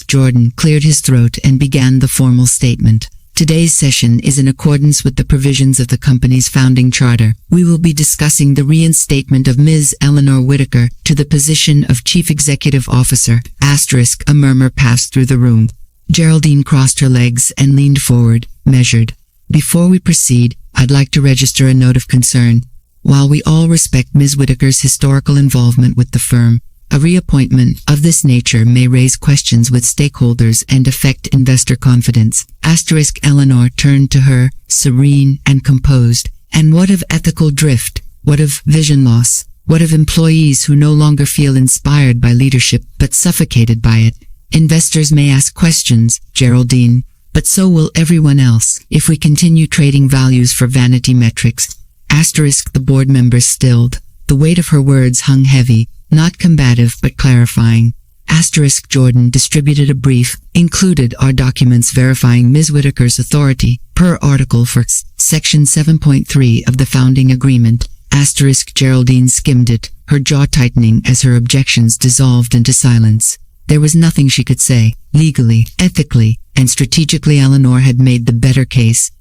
Jordan cleared his throat and began the formal statement. Today's session is in accordance with the provisions of the company's founding charter. We will be discussing the reinstatement of Ms. Eleanor Whitaker to the position of Chief Executive Officer. A murmur passed through the room. Geraldine crossed her legs and leaned forward, measured. Before we proceed, I'd like to register a note of concern. While we all respect Ms. Whitaker's historical involvement with the firm, a reappointment of this nature may raise questions with stakeholders and affect investor confidence. Eleanor turned to her, serene and composed. And what of ethical drift? What of vision loss? What of employees who no longer feel inspired by leadership but suffocated by it? Investors may ask questions, Geraldine, but so will everyone else if we continue trading values for vanity metrics. Asterisk. The board members stilled. The weight of her words hung heavy, not combative but clarifying. Asterisk. Jordan distributed a brief, included our documents verifying Ms. Whitaker's authority, per article for Section 7.3 of the founding agreement. Asterisk. Geraldine skimmed it, her jaw tightening as her objections dissolved into silence. There was nothing she could say. Legally, ethically, and strategically Eleanor had made the better case.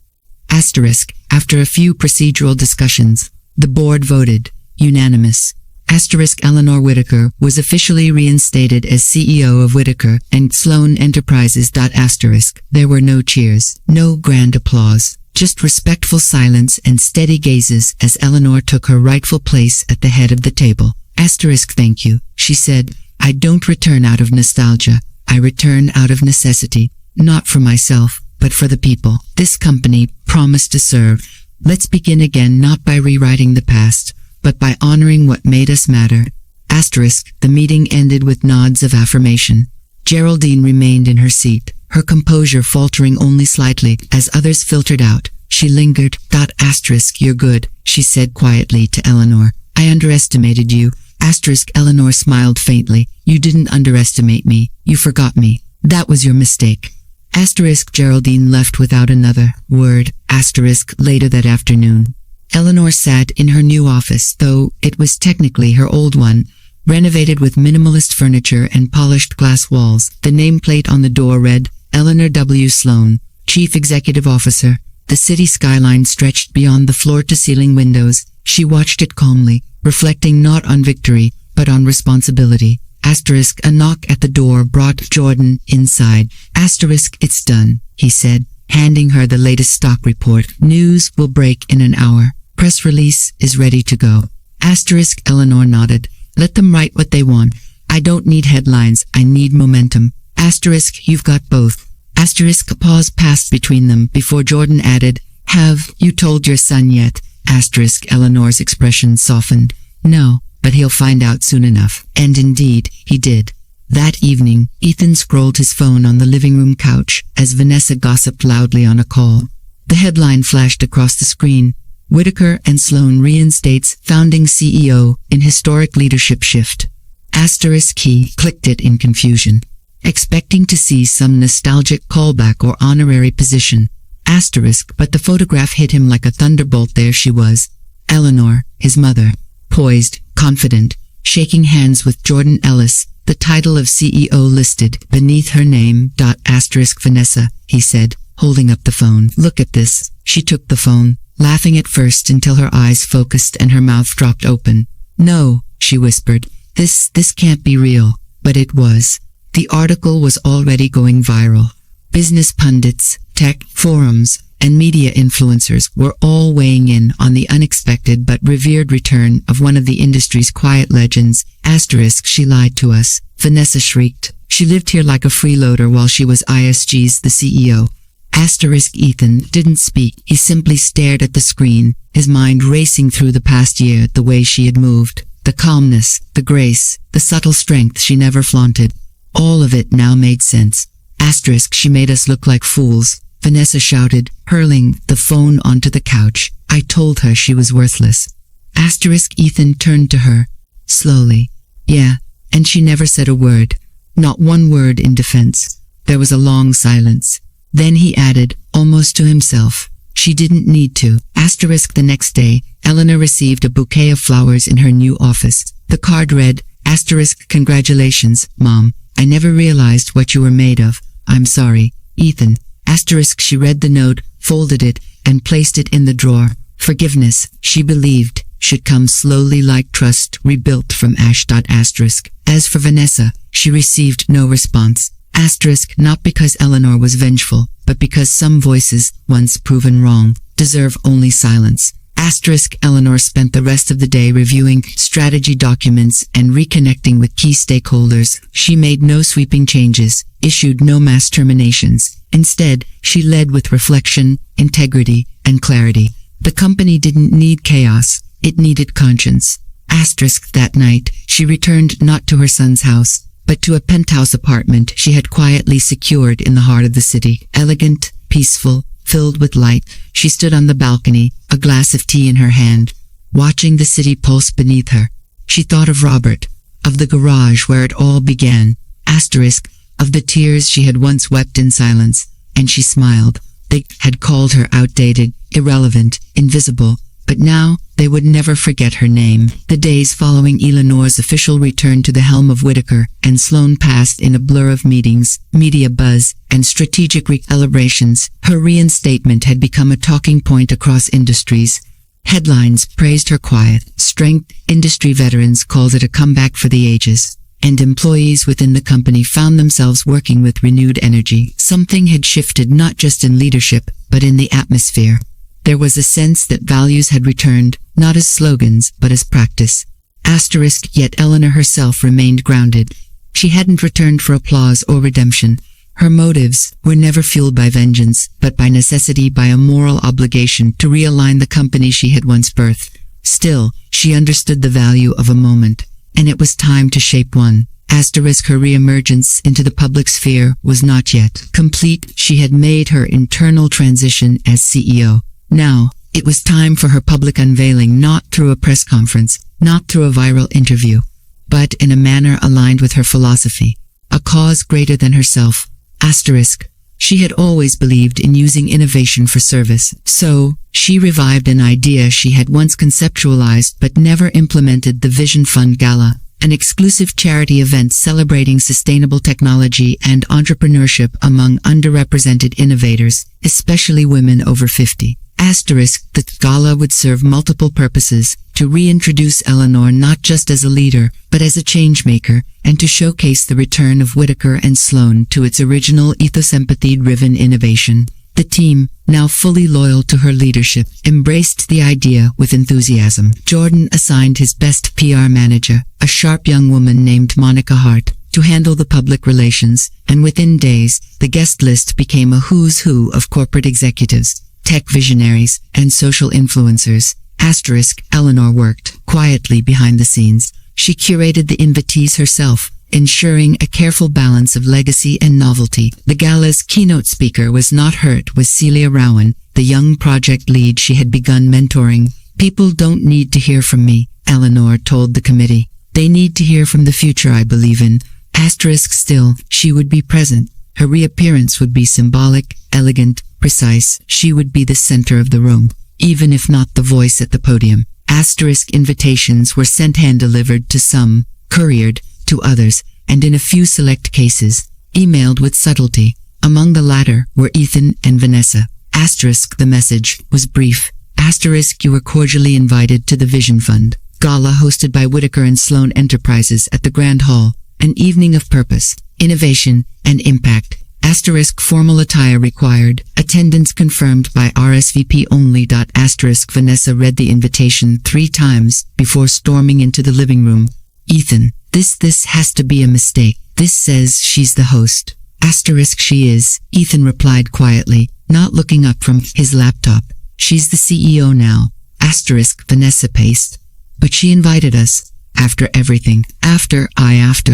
Asterisk. After a few procedural discussions, the board voted. Unanimous. Asterisk. Eleanor Whitaker was officially reinstated as CEO of Whitaker and Sloan Enterprises. Asterisk. There were no cheers, no grand applause, just respectful silence and steady gazes as Eleanor took her rightful place at the head of the table. Asterisk. Thank you, she said. I don't return out of nostalgia. I return out of necessity, not for myself, but for the people this company promised to serve. Let's begin again, not by rewriting the past, but by honoring what made us matter. Asterisk. The meeting ended with nods of affirmation. Geraldine remained in her seat, her composure faltering only slightly as others filtered out. She lingered. Asterisk. You're good, she said quietly to Eleanor. I underestimated you. Asterisk. Eleanor smiled faintly. You didn't underestimate me. You forgot me. That was your mistake. Asterisk. Geraldine left without another word. Asterisk. Later that afternoon, Eleanor sat in her new office, though it was technically her old one, renovated with minimalist furniture and polished glass walls. The nameplate on the door read, Eleanor W. Sloan, Chief Executive Officer. The city skyline stretched beyond the floor-to-ceiling windows. She watched it calmly, reflecting not on victory, but on responsibility. Asterisk. A knock at the door brought Jordan inside. Asterisk. It's done, he said, handing her the latest stock report. News will break in an hour. Press release is ready to go. Asterisk. Eleanor nodded. Let them write what they want. I don't need headlines, I need momentum. Asterisk. You've got both. Asterisk. A pause passed between them before Jordan added, Have you told your son yet? Asterisk. Eleanor's expression softened. No, but he'll find out soon enough. And indeed, he did. That evening, Ethan scrolled his phone on the living room couch as Vanessa gossiped loudly on a call. The headline flashed across the screen. Whitaker and Sloan reinstates founding CEO in historic leadership shift. Asterisk. He clicked it in confusion, expecting to see some nostalgic callback or honorary position. Asterisk. But the photograph hit him like a thunderbolt. There she was, Eleanor, his mother, poised, confident, shaking hands with Jordan Ellis, the title of CEO listed beneath her name. Asterisk. Vanessa, he said, holding up the phone. Look at this. She took the phone, laughing at first until her eyes focused and her mouth dropped open. No, she whispered. This can't be real. But it was. The article was already going viral. Business pundits, tech forums, and media influencers were all weighing in on the unexpected but revered return of one of the industry's quiet legends. Asterisk. She lied to us, Vanessa shrieked. She lived here like a freeloader while she was ISG's the CEO. Asterisk. Ethan didn't speak. He simply stared at the screen, his mind racing through the past year, the way she had moved, the calmness, the grace, the subtle strength she never flaunted. All of it now made sense. Asterisk. She made us look like fools, Vanessa shouted, hurling the phone onto the couch. I told her she was worthless. Asterisk. Ethan turned to her, slowly. Yeah, and she never said a word. Not one word in defense. There was a long silence. Then he added, almost to himself, she didn't need to. Asterisk. The next day, Eleanor received a bouquet of flowers in her new office. The card read, Asterisk. Congratulations, Mom. I never realized what you were made of. I'm sorry, Ethan. Asterisk. She read the note, folded it, and placed it in the drawer. Forgiveness, she believed, should come slowly like trust rebuilt from ash. Asterisk. As for Vanessa, she received no response. Asterisk. Not because Eleanor was vengeful, but because some voices, once proven wrong, deserve only silence. Asterisk. Eleanor spent the rest of the day reviewing strategy documents and reconnecting with key stakeholders. She made no sweeping changes, issued no mass terminations. Instead, she led with reflection, integrity, and clarity. The company didn't need chaos. it needed conscience. Asterisk that night, she returned not to her son's house, but to a penthouse apartment she had quietly secured in the heart of the city. Elegant, peaceful, filled with light, she stood on the balcony, a glass of tea in her hand, watching the city pulse beneath her. She thought of Robert, of the garage where it all began, asterisk, of the tears she had once wept in silence, and she smiled. They had called her outdated, irrelevant, invisible, but now they would never forget her name. The days following Eleanor's official return to the helm of Whittaker and Sloane passed in a blur of meetings, media buzz, and strategic recalibrations. Her reinstatement had become a talking point across industries. Headlines praised her quiet strength, industry veterans called it a comeback for the ages, and employees within the company found themselves working with renewed energy. Something had shifted not just in leadership, but in the atmosphere. There was a sense that values had returned, not as slogans, but as practice. Asterisk, yet Eleanor herself remained grounded. She hadn't returned for applause or redemption. Her motives were never fueled by vengeance, but by necessity, by a moral obligation to realign the company she had once birthed. Still, she understood the value of a moment, and it was time to shape one. Asterisk, her re-emergence into the public sphere was not yet complete. She had made her internal transition as CEO. Now, it was time for her public unveiling, not through a press conference, not through a viral interview, but in a manner aligned with her philosophy, a cause greater than herself. Asterisk, she had always believed in using innovation for service, so she revived an idea she had once conceptualized but never implemented: the Vision Fund Gala, an exclusive charity event celebrating sustainable technology and entrepreneurship among underrepresented innovators, especially women over 50. Asterisk, the gala would serve multiple purposes: to reintroduce Eleanor not just as a leader, but as a changemaker, and to showcase the return of Whittaker and Sloane to its original ethos, empathy-driven innovation. The team, now fully loyal to her leadership, embraced the idea with enthusiasm. Jordan assigned his best PR manager, a sharp young woman named Monica Hart, to handle the public relations, and within days, the guest list became a who's who of corporate executives, tech visionaries, and social influencers. Asterisk, Eleanor worked quietly behind the scenes. She curated the invitees herself, ensuring a careful balance of legacy and novelty. The gala's keynote speaker was not Hurt, was Celia Rowan, the young project lead she had begun mentoring. "People don't need to hear from me," Eleanor told the committee. "They need to hear from the future I believe in." Asterisk, still, she would be present. Her reappearance would be symbolic, elegant, precise. She would be the center of the room, even if not the voice at the podium. Asterisk, invitations were sent hand-delivered to some, couriered to others, and in a few select cases, emailed with subtlety. Among the latter were Ethan and Vanessa. Asterisk, the message was brief. Asterisk, you were cordially invited to the Vision Fund Gala hosted by Whittaker and Sloane Enterprises at the Grand Hall, an evening of purpose, innovation, and impact. Asterisk, formal attire required. Attendance confirmed by RSVP only. Asterisk, Vanessa read the invitation 3 times before storming into the living room. Ethan, this has to be a mistake. This says she's the host. Asterisk, she is, Ethan replied quietly, not looking up from his laptop. She's the CEO now. Asterisk, Vanessa paced. But she invited us. After everything. After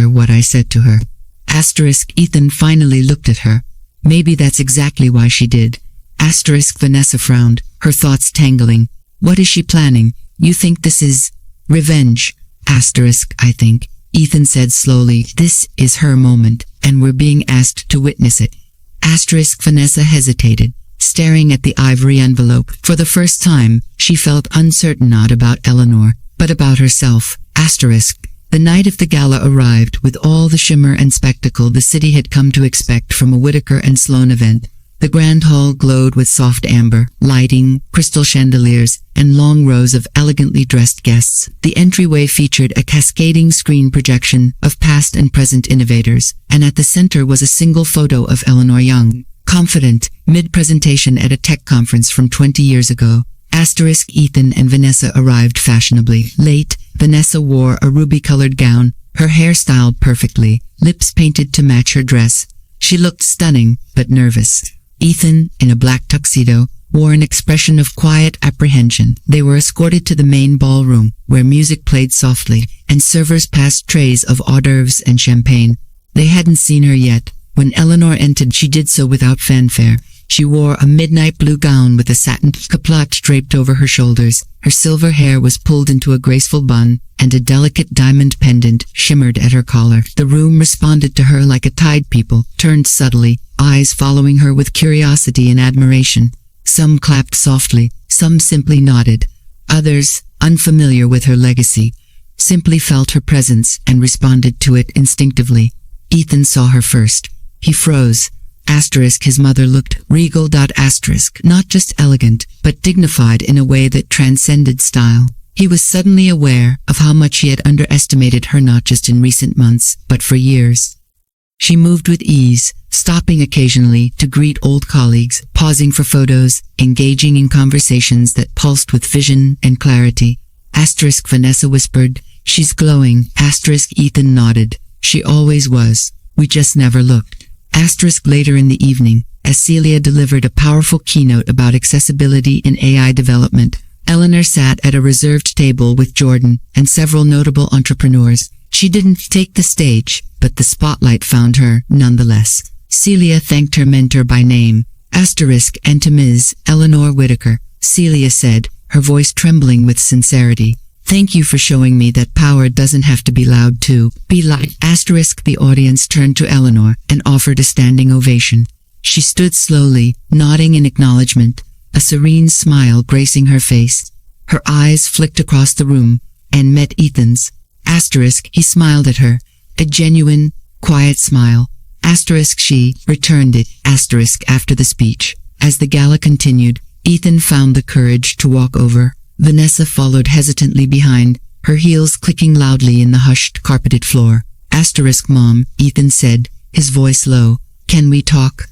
what I said to her. Asterisk, Ethan finally looked at her. Maybe that's exactly why she did. Asterisk, Vanessa frowned, her thoughts tangling. What is she planning? You think this is revenge? Asterisk, I think, Ethan said slowly. This is her moment, and we're being asked to witness it. Asterisk, Vanessa hesitated, staring at the ivory envelope. For the first time, she felt uncertain not about Eleanor, but about herself. Asterisk, the night of the gala arrived with all the shimmer and spectacle the city had come to expect from a Whittaker and Sloane event. The grand hall glowed with soft amber lighting, crystal chandeliers, and long rows of elegantly dressed guests. The entryway featured a cascading screen projection of past and present innovators, and at the center was a single photo of Eleanor Young, confident, mid-presentation at a tech conference from 20 years ago. Asterisk, Ethan and Vanessa arrived fashionably late. Vanessa wore a ruby-colored gown, her hair styled perfectly, lips painted to match her dress. She looked stunning, but nervous. Ethan, in a black tuxedo, wore an expression of quiet apprehension. They were escorted to the main ballroom, where music played softly, and servers passed trays of hors d'oeuvres and champagne. They hadn't seen her yet. When Eleanor entered, she did so without fanfare. She wore a midnight blue gown with a satin capote draped over her shoulders. Her silver hair was pulled into a graceful bun, and a delicate diamond pendant shimmered at her collar. The room responded to her like a tide. People turned subtly, eyes following her with curiosity and admiration. Some clapped softly, some simply nodded. Others, unfamiliar with her legacy, simply felt her presence and responded to it instinctively. Ethan saw her first. He froze. His mother looked regal. Not just elegant, but dignified in a way that transcended style. He was suddenly aware of how much he had underestimated her, not just in recent months, but for years. She moved with ease, stopping occasionally to greet old colleagues, pausing for photos, engaging in conversations that pulsed with vision and clarity. Vanessa whispered, "She's glowing." Ethan nodded. "She always was. We just never looked." Later in the evening, as Celia delivered a powerful keynote about accessibility in AI development, Eleanor sat at a reserved table with Jordan and several notable entrepreneurs. She didn't take the stage, but the spotlight found her nonetheless. Celia thanked her mentor by name. And to Ms. Eleanor Whitaker, Celia said, her voice trembling with sincerity. "Thank you for showing me that power doesn't have to be loud to be light." The audience turned to Eleanor and offered a standing ovation. She stood slowly, nodding in acknowledgement, a serene smile gracing her face. Her eyes flicked across the room and met Ethan's. He smiled at her, a genuine, quiet smile. She returned it. After the speech. As the gala continued, Ethan found the courage to walk over. Vanessa followed hesitantly behind, her heels clicking loudly in the hushed, carpeted floor. "Mom," Ethan said, his voice low. "Can we talk?"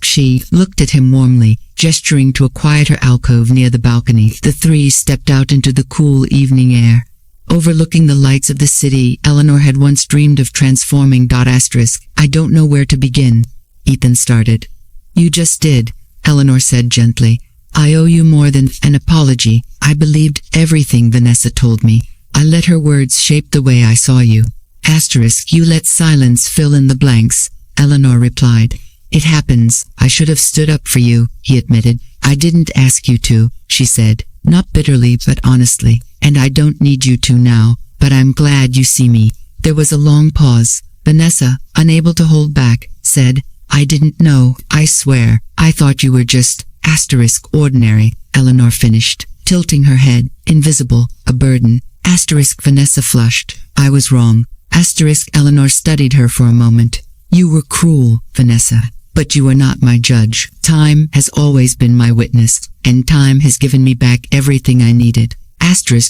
She looked at him warmly, gesturing to a quieter alcove near the balcony. The three stepped out into the cool evening air. Overlooking the lights of the city Eleanor had once dreamed of transforming. "I don't know where to begin," Ethan started. "You just did," Eleanor said gently. "I owe you more than an apology. I believed everything Vanessa told me. I let her words shape the way I saw you." "You let silence fill in the blanks," Eleanor replied. "It happens. I should have stood up for you," he admitted. "I didn't ask you to," she said, not bitterly but honestly. "And I don't need you to now, but I'm glad you see me." There was a long pause. Vanessa, unable to hold back, said, "I didn't know. I swear. I thought you were just ordinary," Eleanor finished, tilting her head, invisible, a burden. Vanessa flushed. "I was wrong." Eleanor studied her for a moment. "You were cruel, Vanessa, but you are not my judge. Time has always been my witness, and time has given me back everything I needed."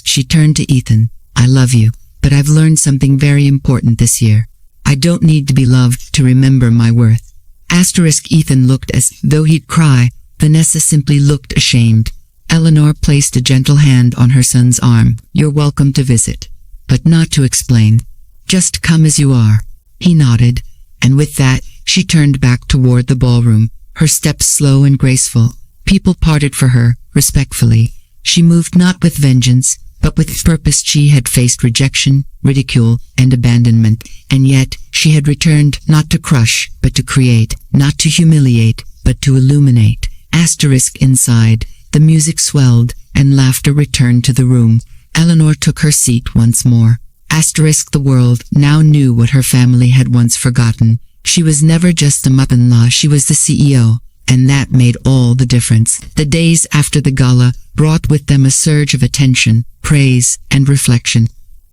She turned to Ethan. "I love you, but I've learned something very important this year. I don't need to be loved to remember my worth." Ethan looked as though he'd cry. Vanessa simply looked ashamed. Eleanor placed a gentle hand on her son's arm. "You're welcome to visit, but not to explain. Just come as you are." He nodded, and with that, she turned back toward the ballroom, her steps slow and graceful. People parted for her, respectfully. She moved not with vengeance, but with purpose. She had faced rejection, ridicule, and abandonment, and yet she had returned not to crush, but to create, not to humiliate, but to illuminate. Inside, the music swelled, and laughter returned to the room. Eleanor took her seat once more. The world now knew what her family had once forgotten. She was never just a mother-in-law, she was the CEO, and that made all the difference. The days after the gala brought with them a surge of attention, praise, and reflection.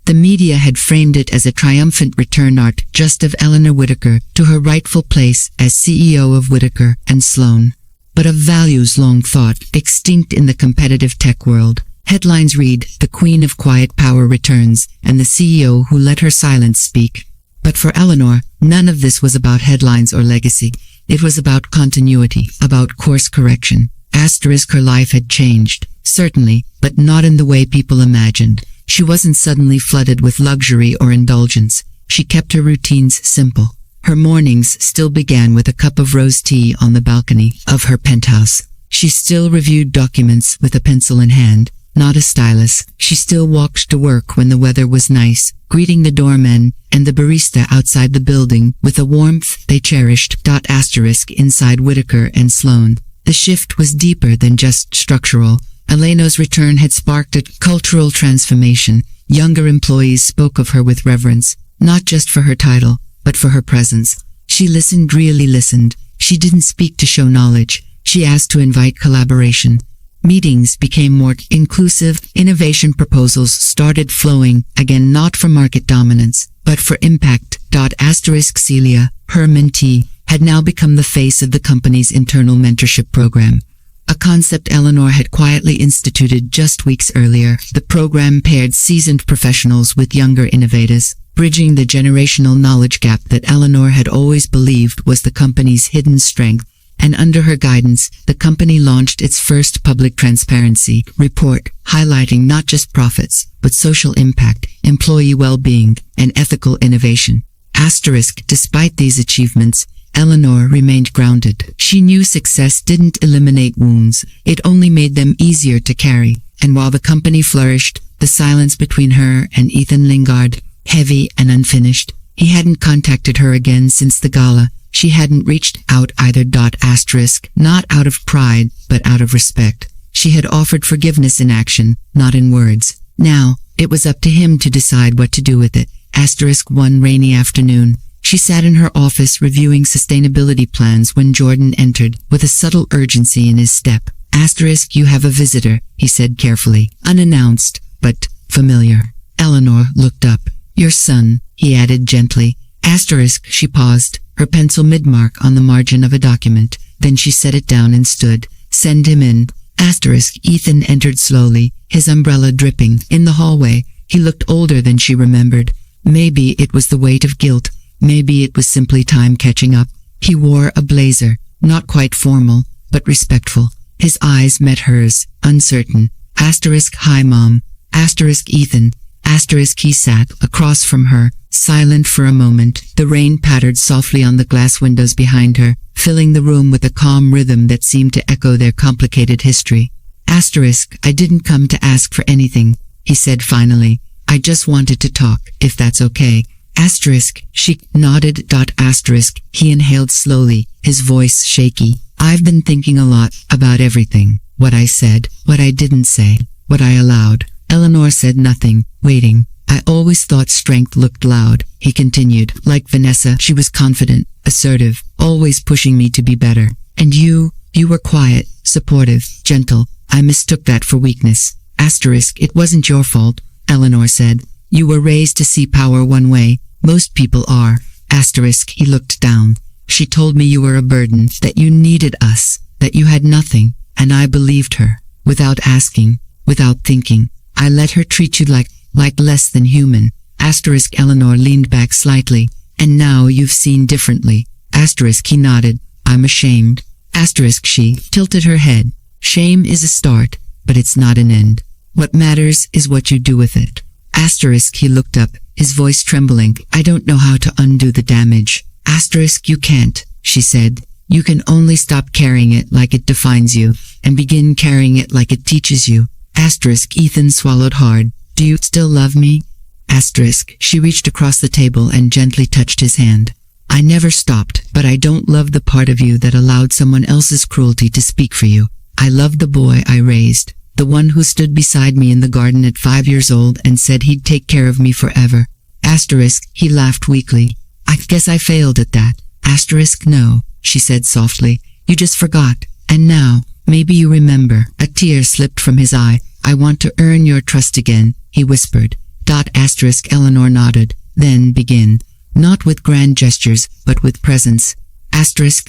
The media had framed it as a triumphant return not just of Eleanor Whitaker to her rightful place as CEO of Whitaker and Sloan, but of values long thought extinct in the competitive tech world. Headlines read, "The Queen of Quiet Power returns, and the CEO who let her silence speak." But for Eleanor, none of this was about headlines or legacy. It was about continuity, about course correction. Her life had changed, certainly, but not in the way people imagined. She wasn't suddenly flooded with luxury or indulgence. She kept her routines simple. Her mornings still began with a cup of rose tea on the balcony of her penthouse. She still reviewed documents with a pencil in hand, not a stylus. She still walked to work when the weather was nice, greeting the doorman and the barista outside the building with a warmth they cherished. Inside Whitaker and Sloan, the shift was deeper than just structural. Eleanor's return had sparked a cultural transformation. Younger employees spoke of her with reverence, not just for her title, but for her presence. She listened, really listened. She didn't speak to show knowledge. She asked to invite collaboration. Meetings became more inclusive. Innovation proposals started flowing, again not for market dominance, but for impact. Celia, her mentee, had now become the face of the company's internal mentorship program. A concept Eleanor had quietly instituted just weeks earlier. The program paired seasoned professionals with younger innovators, bridging the generational knowledge gap that Eleanor had always believed was the company's hidden strength. And under her guidance, the company launched its first public transparency report, highlighting not just profits, but social impact, employee well-being, and ethical innovation. Despite these achievements, Eleanor remained grounded. She knew success didn't eliminate wounds, it only made them easier to carry. And while the company flourished, the silence between her and Ethan lingered, heavy and unfinished. He hadn't contacted her again since the gala. She hadn't reached out either. Not out of pride, but out of respect. She had offered forgiveness in action, not in words. Now, it was up to him to decide what to do with it. One rainy afternoon, she sat in her office reviewing sustainability plans when Jordan entered, with a subtle urgency in his step. You have a visitor, he said carefully, unannounced, but familiar. Eleanor looked up. Your son, he added gently. She paused, her pencil mid-mark on the margin of a document. Then she set it down and stood. Send him in. Ethan entered slowly, his umbrella dripping. In the hallway, he looked older than she remembered. Maybe it was the weight of guilt. Maybe it was simply time catching up. He wore a blazer, not quite formal, but respectful. His eyes met hers, uncertain. Hi, Mom. Ethan. He sat across from her, silent for a moment. The rain pattered softly on the glass windows behind her, filling the room with a calm rhythm that seemed to echo their complicated history. I didn't come to ask for anything, he said finally. I just wanted to talk, if that's okay. She nodded. He inhaled slowly, his voice shaky. I've been thinking a lot about everything. What I said, what I didn't say, what I allowed. Eleanor said nothing, waiting. I always thought strength looked loud, he continued. Like Vanessa, she was confident, assertive, always pushing me to be better. And you were quiet, supportive, gentle. I mistook that for weakness. It wasn't your fault, Eleanor said. You were raised to see power one way. Most people are. He looked down. She told me you were a burden, that you needed us, that you had nothing, and I believed her. Without asking, without thinking. I let her treat you like less than human. Eleanor leaned back slightly. And now you've seen differently. He nodded. I'm ashamed. She tilted her head. Shame is a start, but it's not an end. What matters is what you do with it. He looked up, his voice trembling. I don't know how to undo the damage. You can't, she said. You can only stop carrying it like it defines you, and begin carrying it like it teaches you. Ethan swallowed hard. Do you still love me? She reached across the table and gently touched his hand. I never stopped, but I don't love the part of you that allowed someone else's cruelty to speak for you. I love the boy I raised, the one who stood beside me in the garden at 5 years old and said he'd take care of me forever. He laughed weakly. I guess I failed at that. No, she said softly. You just forgot. And now, maybe you remember. A tear slipped from his eye. I want to earn your trust again, he whispered. Eleanor nodded. Then begin. Not with grand gestures, but with presence.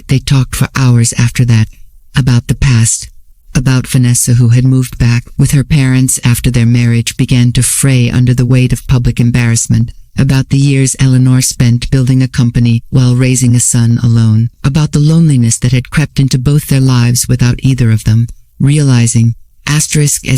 They talked for hours after that. About the past. About Vanessa, who had moved back with her parents after their marriage began to fray under the weight of public embarrassment. About the years Eleanor spent building a company while raising a son alone. About the loneliness that had crept into both their lives without either of them realizing. As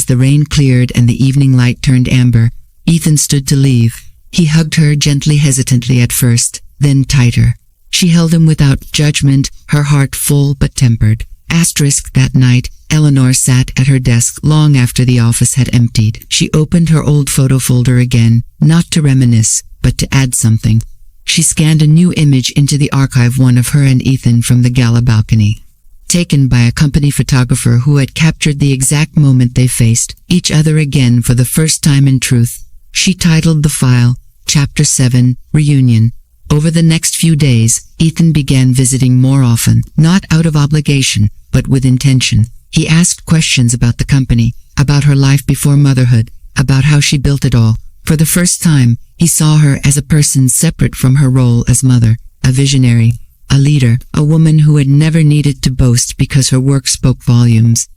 the rain cleared and the evening light turned amber, Ethan stood to leave. He hugged her gently, hesitantly at first, then tighter. She held him without judgment, her heart full but tempered. That night, Eleanor sat at her desk long after the office had emptied. She opened her old photo folder again, not to reminisce, but to add something. She scanned a new image into the archive, one of her and Ethan from the gala balcony. Taken by a company photographer who had captured the exact moment they faced each other again for the first time in truth. She titled the file, Chapter 7, Reunion. Over the next few days, Ethan began visiting more often, not out of obligation, but with intention. He asked questions about the company, about her life before motherhood, about how she built it all. For the first time, he saw her as a person separate from her role as mother, a visionary, a leader, a woman who had never needed to boast because her work spoke volumes.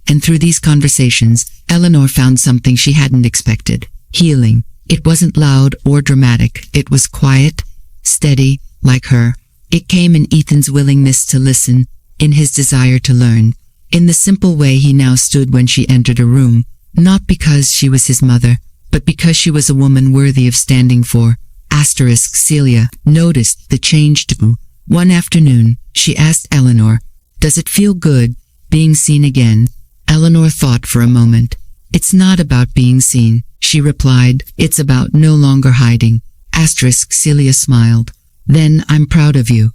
And through these conversations, Eleanor found something she hadn't expected. Healing. It wasn't loud or dramatic. It was quiet, steady, like her. It came in Ethan's willingness to listen, in his desire to learn, in the simple way he now stood when she entered a room, not because she was his mother, but because she was a woman worthy of standing for. Celia noticed the change too. One afternoon, she asked Eleanor, "Does it feel good, being seen again?" Eleanor thought for a moment. "It's not about being seen," she replied. "It's about no longer hiding." Celia smiled. "Then I'm proud of you."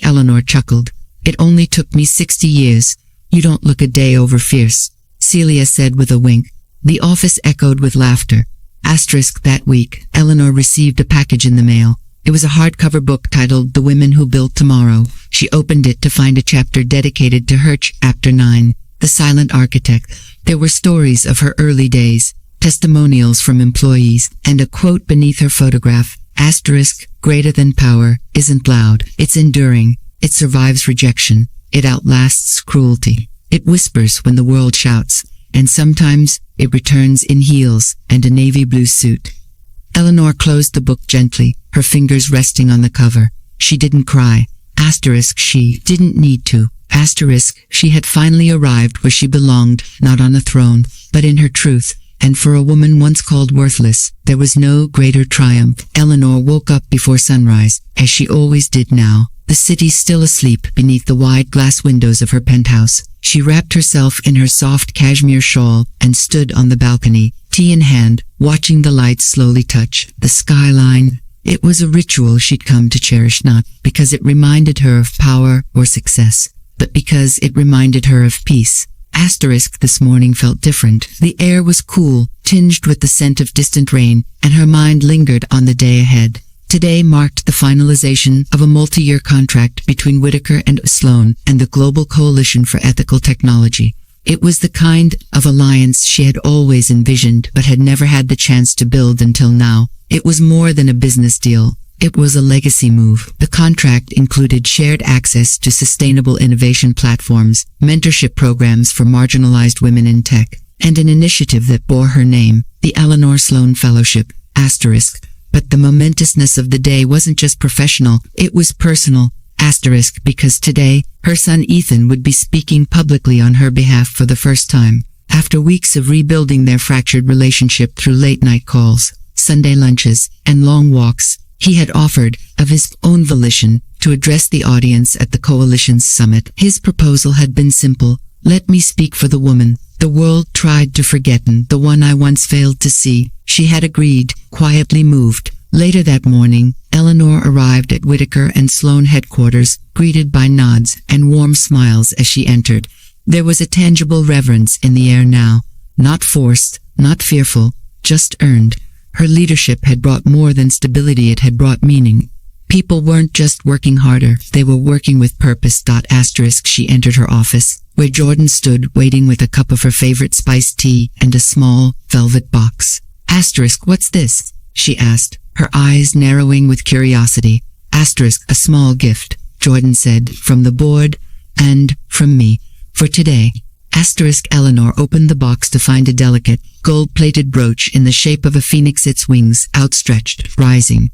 Eleanor chuckled. "It only took me 60 years. You don't look a day over fierce," Celia said with a wink. The office echoed with laughter. That week, Eleanor received a package in the mail. It was a hardcover book titled The Women Who Built Tomorrow. She opened it to find a chapter dedicated to her. Chapter 9, The Silent Architect. There were stories of her early days, testimonials from employees, and a quote beneath her photograph. Greater than power isn't loud. It's enduring. It survives rejection. It outlasts cruelty. It whispers when the world shouts. And sometimes it returns in heels and a navy blue suit. Eleanor closed the book gently, her fingers resting on the cover. She didn't cry. She didn't need to. She had finally arrived where she belonged, not on a throne, but in her truth. And for a woman once called worthless, there was no greater triumph. Eleanor woke up before sunrise, as she always did now. The city still asleep beneath the wide glass windows of her penthouse. She wrapped herself in her soft cashmere shawl and stood on the balcony, tea in hand, watching the lights slowly touch the skyline. It was a ritual she'd come to cherish, not because it reminded her of power or success, but because it reminded her of peace. This morning felt different. The air was cool, tinged with the scent of distant rain, and her mind lingered on the day ahead. Today marked the finalization of a multi-year contract between Whitaker and Sloan and the Global Coalition for Ethical Technology. It was the kind of alliance she had always envisioned but had never had the chance to build until now. It was more than a business deal. It was a legacy move. The contract included shared access to sustainable innovation platforms, mentorship programs for marginalized women in tech, and an initiative that bore her name, the Eleanor Sloan Fellowship, But the momentousness of the day wasn't just professional, it was personal, because today, her son Ethan would be speaking publicly on her behalf for the first time. After weeks of rebuilding their fractured relationship through late-night calls, Sunday lunches, and long walks, he had offered, of his own volition, to address the audience at the Coalition's summit. His proposal had been simple: "Let me speak for the woman the world tried to forget and the one I once failed to see." She had agreed, quietly moved. Later that morning, Eleanor arrived at Whitaker and Sloan headquarters, greeted by nods and warm smiles as she entered. There was a tangible reverence in the air now, not forced, not fearful, just earned. Her leadership had brought more than stability, it had brought meaning. People weren't just working harder, they were working with purpose. She entered her office, where Jordan stood waiting with a cup of her favorite spiced tea and a small, velvet box. "What's this?" she asked, her eyes narrowing with curiosity. "A small gift," Jordan said, "from the board, and from me, for today." Eleanor opened the box to find a delicate, gold-plated brooch in the shape of a phoenix, its wings outstretched, rising.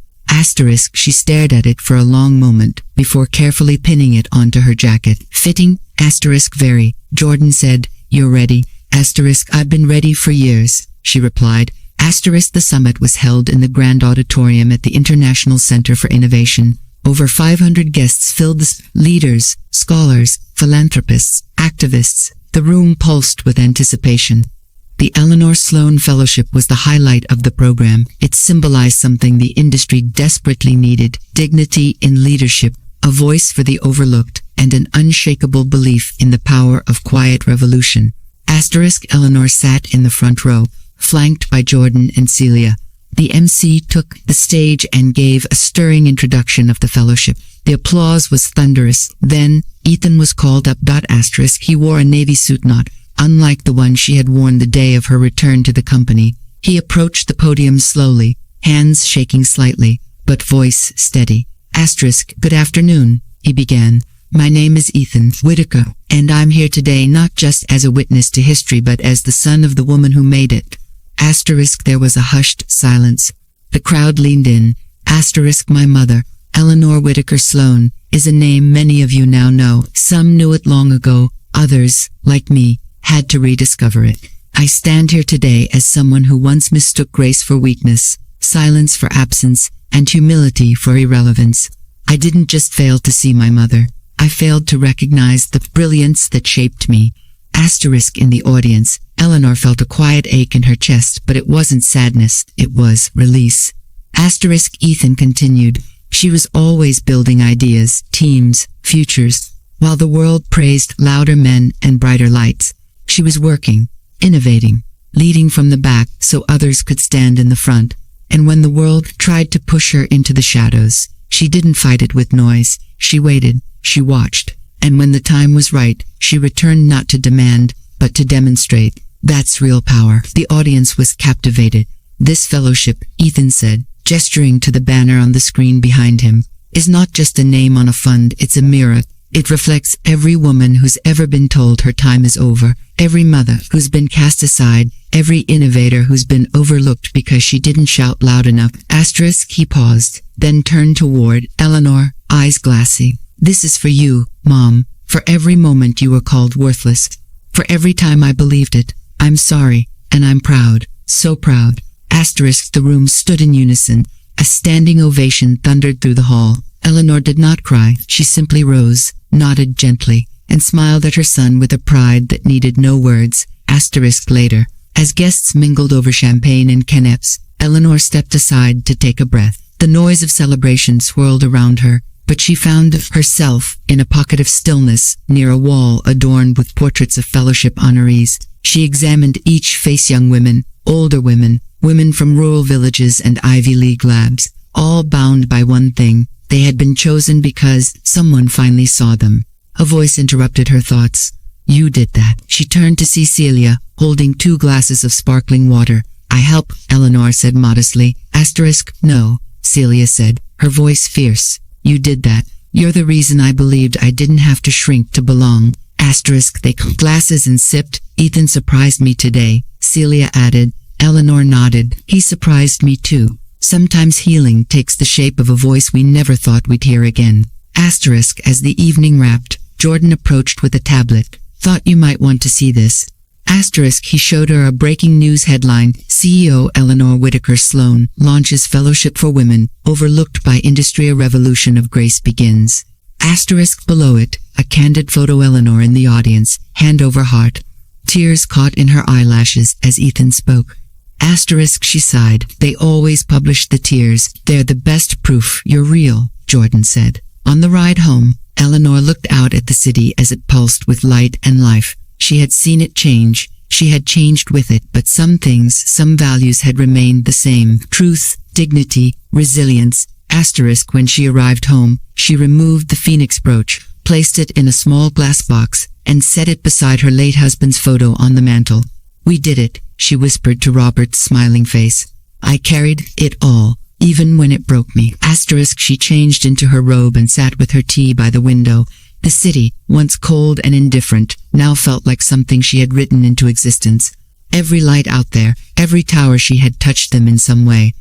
She stared at it for a long moment, before carefully pinning it onto her jacket. "Fitting? Very," Jordan said. "You're ready?" "I've been ready for years," she replied. The summit was held in the Grand Auditorium at the International Center for Innovation. Over 500 guests filled leaders, scholars, philanthropists, activists. The room pulsed with anticipation. The Eleanor Sloan Fellowship was the highlight of the program. It symbolized something the industry desperately needed: dignity in leadership, a voice for the overlooked, and an unshakable belief in the power of quiet revolution. Eleanor sat in the front row, flanked by Jordan and Celia. The MC took the stage and gave a stirring introduction of the fellowship. The applause was thunderous. Then, Ethan was called up. He wore a navy suit not unlike the one she had worn the day of her return to the company. He approached the podium slowly, hands shaking slightly, but voice steady. Good afternoon, he began. My name is Ethan Whitaker, and I'm here today not just as a witness to history but as the son of the woman who made it. There was a hushed silence. The crowd leaned in. My mother, Eleanor Whitaker Sloan, is a name many of you now know. Some knew it long ago, others, like me, had to rediscover it. I stand here today as someone who once mistook grace for weakness, silence for absence, and humility for irrelevance. I didn't just fail to see my mother. I failed to recognize the brilliance that shaped me. In the audience, Eleanor felt a quiet ache in her chest, but it wasn't sadness, it was release. Ethan continued. She was always building ideas, teams, futures. While the world praised louder men and brighter lights, she was working, innovating, leading from the back so others could stand in the front. And when the world tried to push her into the shadows, she didn't fight it with noise. She waited, she watched. And when the time was right, she returned not to demand, but to demonstrate. That's real power. The audience was captivated. This fellowship, Ethan said, gesturing to the banner on the screen behind him, is not just a name on a fund, it's a mirror. It reflects every woman who's ever been told her time is over, every mother who's been cast aside, every innovator who's been overlooked because she didn't shout loud enough. He paused, then turned toward Eleanor, eyes glassy. This is for you, Mom, for every moment you were called worthless, for every time I believed it. I'm sorry, and I'm proud, so proud. The room stood in unison. A standing ovation thundered through the hall. Eleanor did not cry. She simply rose, nodded gently, and smiled at her son with a pride that needed no words. Later, as guests mingled over champagne and canapes, Eleanor stepped aside to take a breath. The noise of celebration swirled around her, but she found herself in a pocket of stillness near a wall adorned with portraits of fellowship honorees. She examined each face: young women, older women, women from rural villages and Ivy League labs, all bound by one thing: they had been chosen because someone finally saw them. A voice interrupted her thoughts. You did that. She turned to see Celia, holding 2 glasses of sparkling water. I help, Eleanor said modestly. No, Celia said, her voice fierce. You did that. You're the reason I believed I didn't have to shrink to belong. They clinked glasses and sipped. Ethan surprised me today, Celia added. Eleanor nodded. He surprised me too. Sometimes healing takes the shape of a voice we never thought we'd hear again. As the evening wrapped, Jordan approached with a tablet. Thought you might want to see this. He showed her a breaking news headline: CEO Eleanor Whitaker Sloan launches Fellowship for Women, overlooked by industry. A revolution of grace begins. Below it, a candid photo: Eleanor in the audience, hand over heart. Tears caught in her eyelashes as Ethan spoke. She sighed. They always publish the tears. They're the best proof you're real, Jordan said. On the ride home, Eleanor looked out at the city as it pulsed with light and life. She had seen it change. She had changed with it, but some things, some values had remained the same. Truth, dignity, resilience. When she arrived home, she removed the phoenix brooch, placed it in a small glass box, and set it beside her late husband's photo on the mantel. We did it, she whispered to Robert's smiling face. I carried it all, even when it broke me. She changed into her robe and sat with her tea by the window. The city, once cold and indifferent, now felt like something she had written into existence. Every light out there, every tower, she had touched them in some way.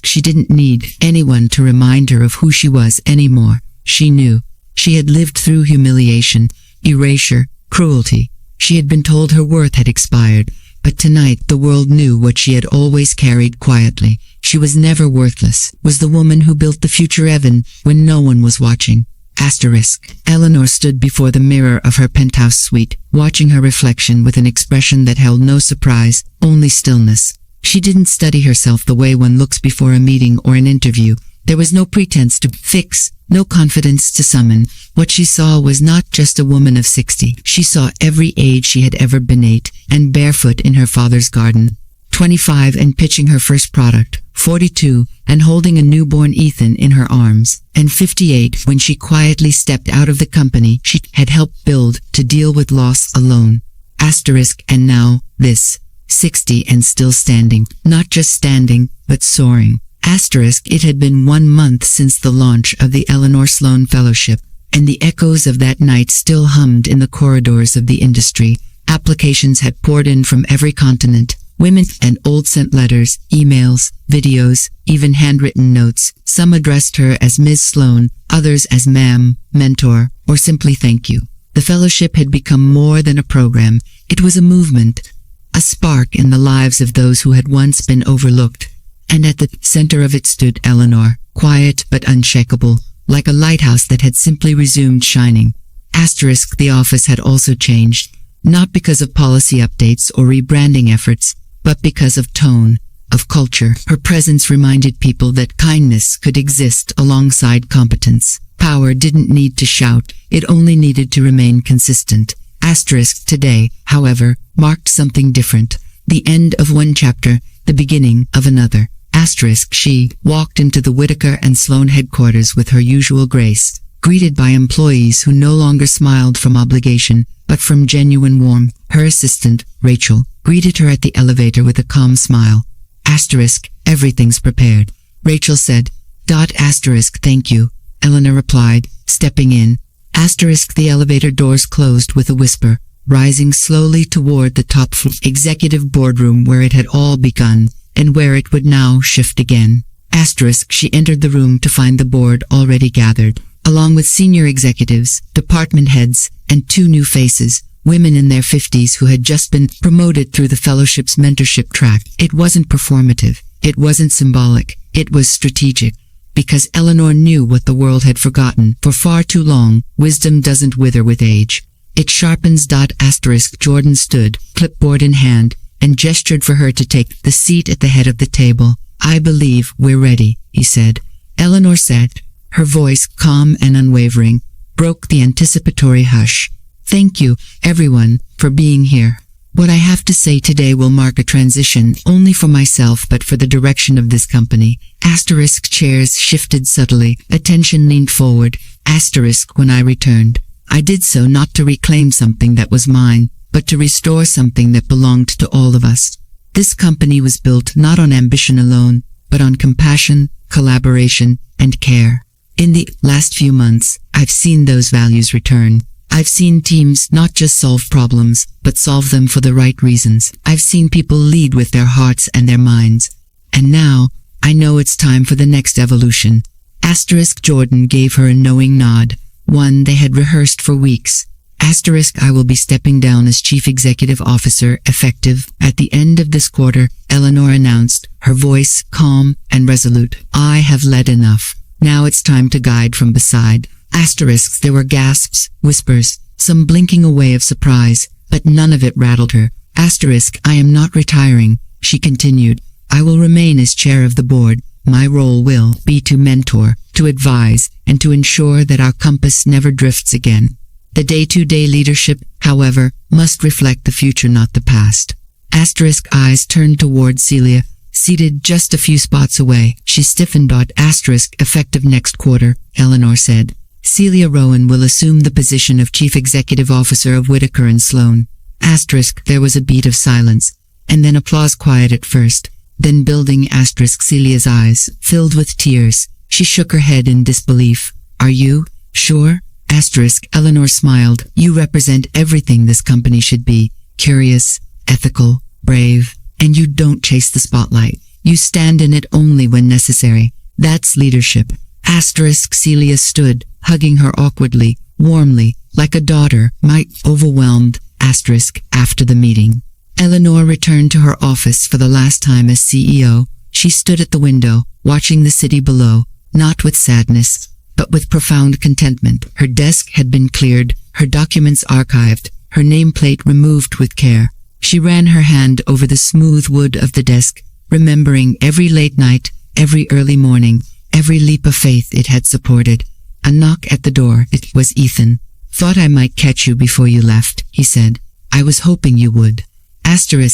She didn't need anyone to remind her of who she was anymore. She knew. She had lived through humiliation, erasure, cruelty. She had been told her worth had expired, but tonight the world knew what she had always carried quietly. She was never worthless, was the woman who built the future Evan when no one was watching. Asterisk. Eleanor stood before the mirror of her penthouse suite, watching her reflection with an expression that held no surprise, only stillness. She didn't study herself the way one looks before a meeting or an interview. There was no pretense to fix, no confidence to summon. What she saw was not just a woman of 60. She saw every age she had ever been, 8 and barefoot in her father's garden, 25 and pitching her first product, 42 and holding a newborn Ethan in her arms, and 58 when she quietly stepped out of the company she had helped build to deal with loss alone. Asterisk. And now, this. 60 and still standing. Not just standing, but soaring. Asterisk. It had been 1 month since the launch of the Eleanor Sloan Fellowship, and the echoes of that night still hummed in the corridors of the industry. Applications had poured in from every continent. Women and old sent letters, emails, videos, even handwritten notes. Some addressed her as Ms. Sloan, others as ma'am, mentor, or simply thank you. The fellowship had become more than a program. It was a movement, a spark in the lives of those who had once been overlooked. And at the center of it stood Eleanor, quiet but unshakable, like a lighthouse that had simply resumed shining. Asterisk. The office had also changed, not because of policy updates or rebranding efforts, but because of tone, of culture. Her presence reminded people that kindness could exist alongside competence. Power didn't need to shout, it only needed to remain consistent. Asterisk. Today, however, marked something different. The end of one chapter, the beginning of another. Asterisk. She walked into the Whitaker and Sloan headquarters with her usual grace, greeted by employees who no longer smiled from obligation, but from genuine warmth. Her assistant, Rachel, greeted her at the elevator with a calm smile. Asterisk. Everything's prepared, Rachel said. Asterisk. Thank you, Eleanor replied, stepping in. Asterisk. The elevator doors closed with a whisper, rising slowly toward the top floor executive boardroom where it had all begun, and where it would now shift again. Asterisk. She entered the room to find the board already gathered, along with senior executives, department heads, and 2 new faces, women in their 50s who had just been promoted through the fellowship's mentorship track. It wasn't performative. It wasn't symbolic. It was strategic. Because Eleanor knew what the world had forgotten for far too long: wisdom doesn't wither with age. It sharpens. Asterisk. Jordan stood, clipboard in hand, and gestured for her to take the seat at the head of the table. I believe we're ready, he said. Eleanor sat, her voice calm and unwavering, broke the anticipatory hush. Thank you, everyone, for being here. What I have to say today will mark a transition, only for myself but for the direction of this company. Asterisk. Chairs shifted subtly, attention leaned forward. Asterisk. When I returned, I did so not to reclaim something that was mine, but to restore something that belonged to all of us. This company was built not on ambition alone, but on compassion, collaboration, and care. In the last few months, I've seen those values return. I've seen teams not just solve problems, but solve them for the right reasons. I've seen people lead with their hearts and their minds. And now, I know it's time for the next evolution. Asterisk. Jordan gave her a knowing nod, one they had rehearsed for weeks. Asterisk. I will be stepping down as Chief Executive Officer effective at the end of this quarter, Eleanor announced, her voice calm and resolute. I have led enough. Now it's time to guide from beside. Asterisks. There were gasps, whispers, some blinking away of surprise, but none of it rattled her. Asterisk. I am not retiring, she continued. I will remain as chair of the board. My role will be to mentor, to advise, and to ensure that our compass never drifts again. The day-to-day leadership, however, must reflect the future, not the past. Asterisk. Eyes turned toward Celia, seated just a few spots away. She stiffened. Asterisk. Effective next quarter, Eleanor said. Celia Rowan will assume the position of Chief Executive Officer of Whitaker and Sloan. Asterisk. There was a beat of silence, and then applause, quiet at first, then building. Asterisk. Celia's eyes filled with tears. She shook her head in disbelief. Are you sure? Asterisk. Eleanor smiled. You represent everything this company should be. Curious, ethical, brave, and you don't chase the spotlight. You stand in it only when necessary. That's leadership. Asterisk. Celia stood, hugging her awkwardly, warmly, like a daughter might, overwhelmed. Asterisk. After the meeting, Eleanor returned to her office for the last time as CEO, She stood at the window, watching the city below, not with sadness, but with profound contentment. Her desk had been cleared, her documents archived, her nameplate removed with care. She ran her hand over the smooth wood of the desk, remembering every late night, every early morning, every leap of faith it had supported. A knock at the door. It was Ethan. "Thought I might catch you before you left," he said. "I was hoping you would."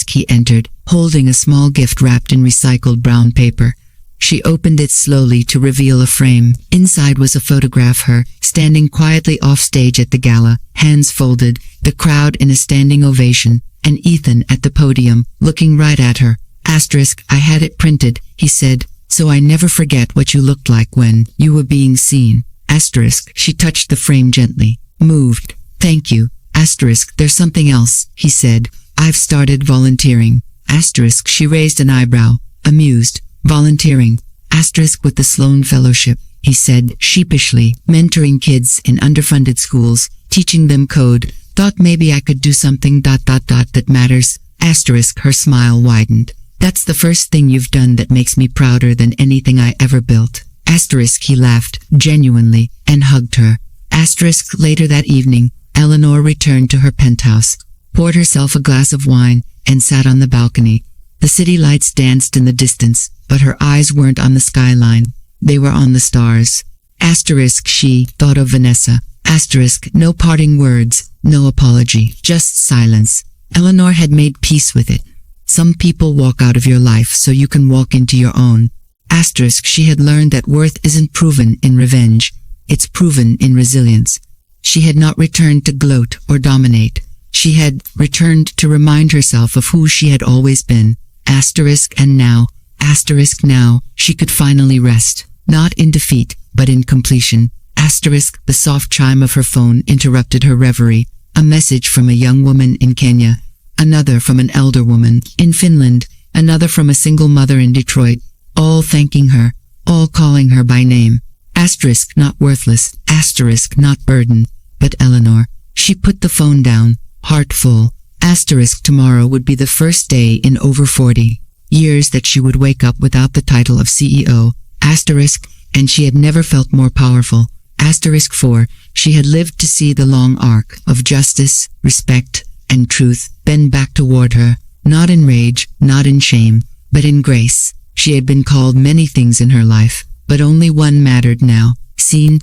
He entered, holding a small gift wrapped in recycled brown paper. She opened it slowly to reveal a frame. Inside was a photograph her, standing quietly off stage at the gala, hands folded, the crowd in a standing ovation, and Ethan at the podium, looking right at her. "I had it printed," he said, "so I never forget what you looked like when you were being seen." She touched the frame gently. Moved. "Thank you." "There's something else," he said. "I've started volunteering." She raised an eyebrow, amused. "Volunteering?" "With the Sloan Fellowship," he said sheepishly, "mentoring kids in underfunded schools, teaching them code. Thought maybe I could do something that matters." Her smile widened. "That's the first thing you've done that makes me prouder than anything I ever built." He laughed, genuinely, and hugged her. Later that evening, Eleanor returned to her penthouse, poured herself a glass of wine, and sat on the balcony. The city lights danced in the distance, but her eyes weren't on the skyline. They were on the stars. She thought of Vanessa. No parting words, no apology, just silence. Eleanor had made peace with it. Some people walk out of your life so you can walk into your own. She had learned that worth isn't proven in revenge. It's proven in resilience. She had not returned to gloat or dominate. She had returned to remind herself of who she had always been. And now, she could finally rest, not in defeat, but in completion. The soft chime of her phone interrupted her reverie. A message from a young woman in Kenya, another from an elder woman in Finland, another from a single mother in Detroit, all thanking her, all calling her by name. Not worthless, not burden, but Eleanor. She put the phone down, heart full. Tomorrow would be the first day in over 40 years that she would wake up without the title of CEO. And she had never felt more powerful. 4. She had lived to see the long arc of justice, respect, and truth bend back toward her, not in rage, not in shame, but in grace. She had been called many things in her life, but only one mattered now: seen,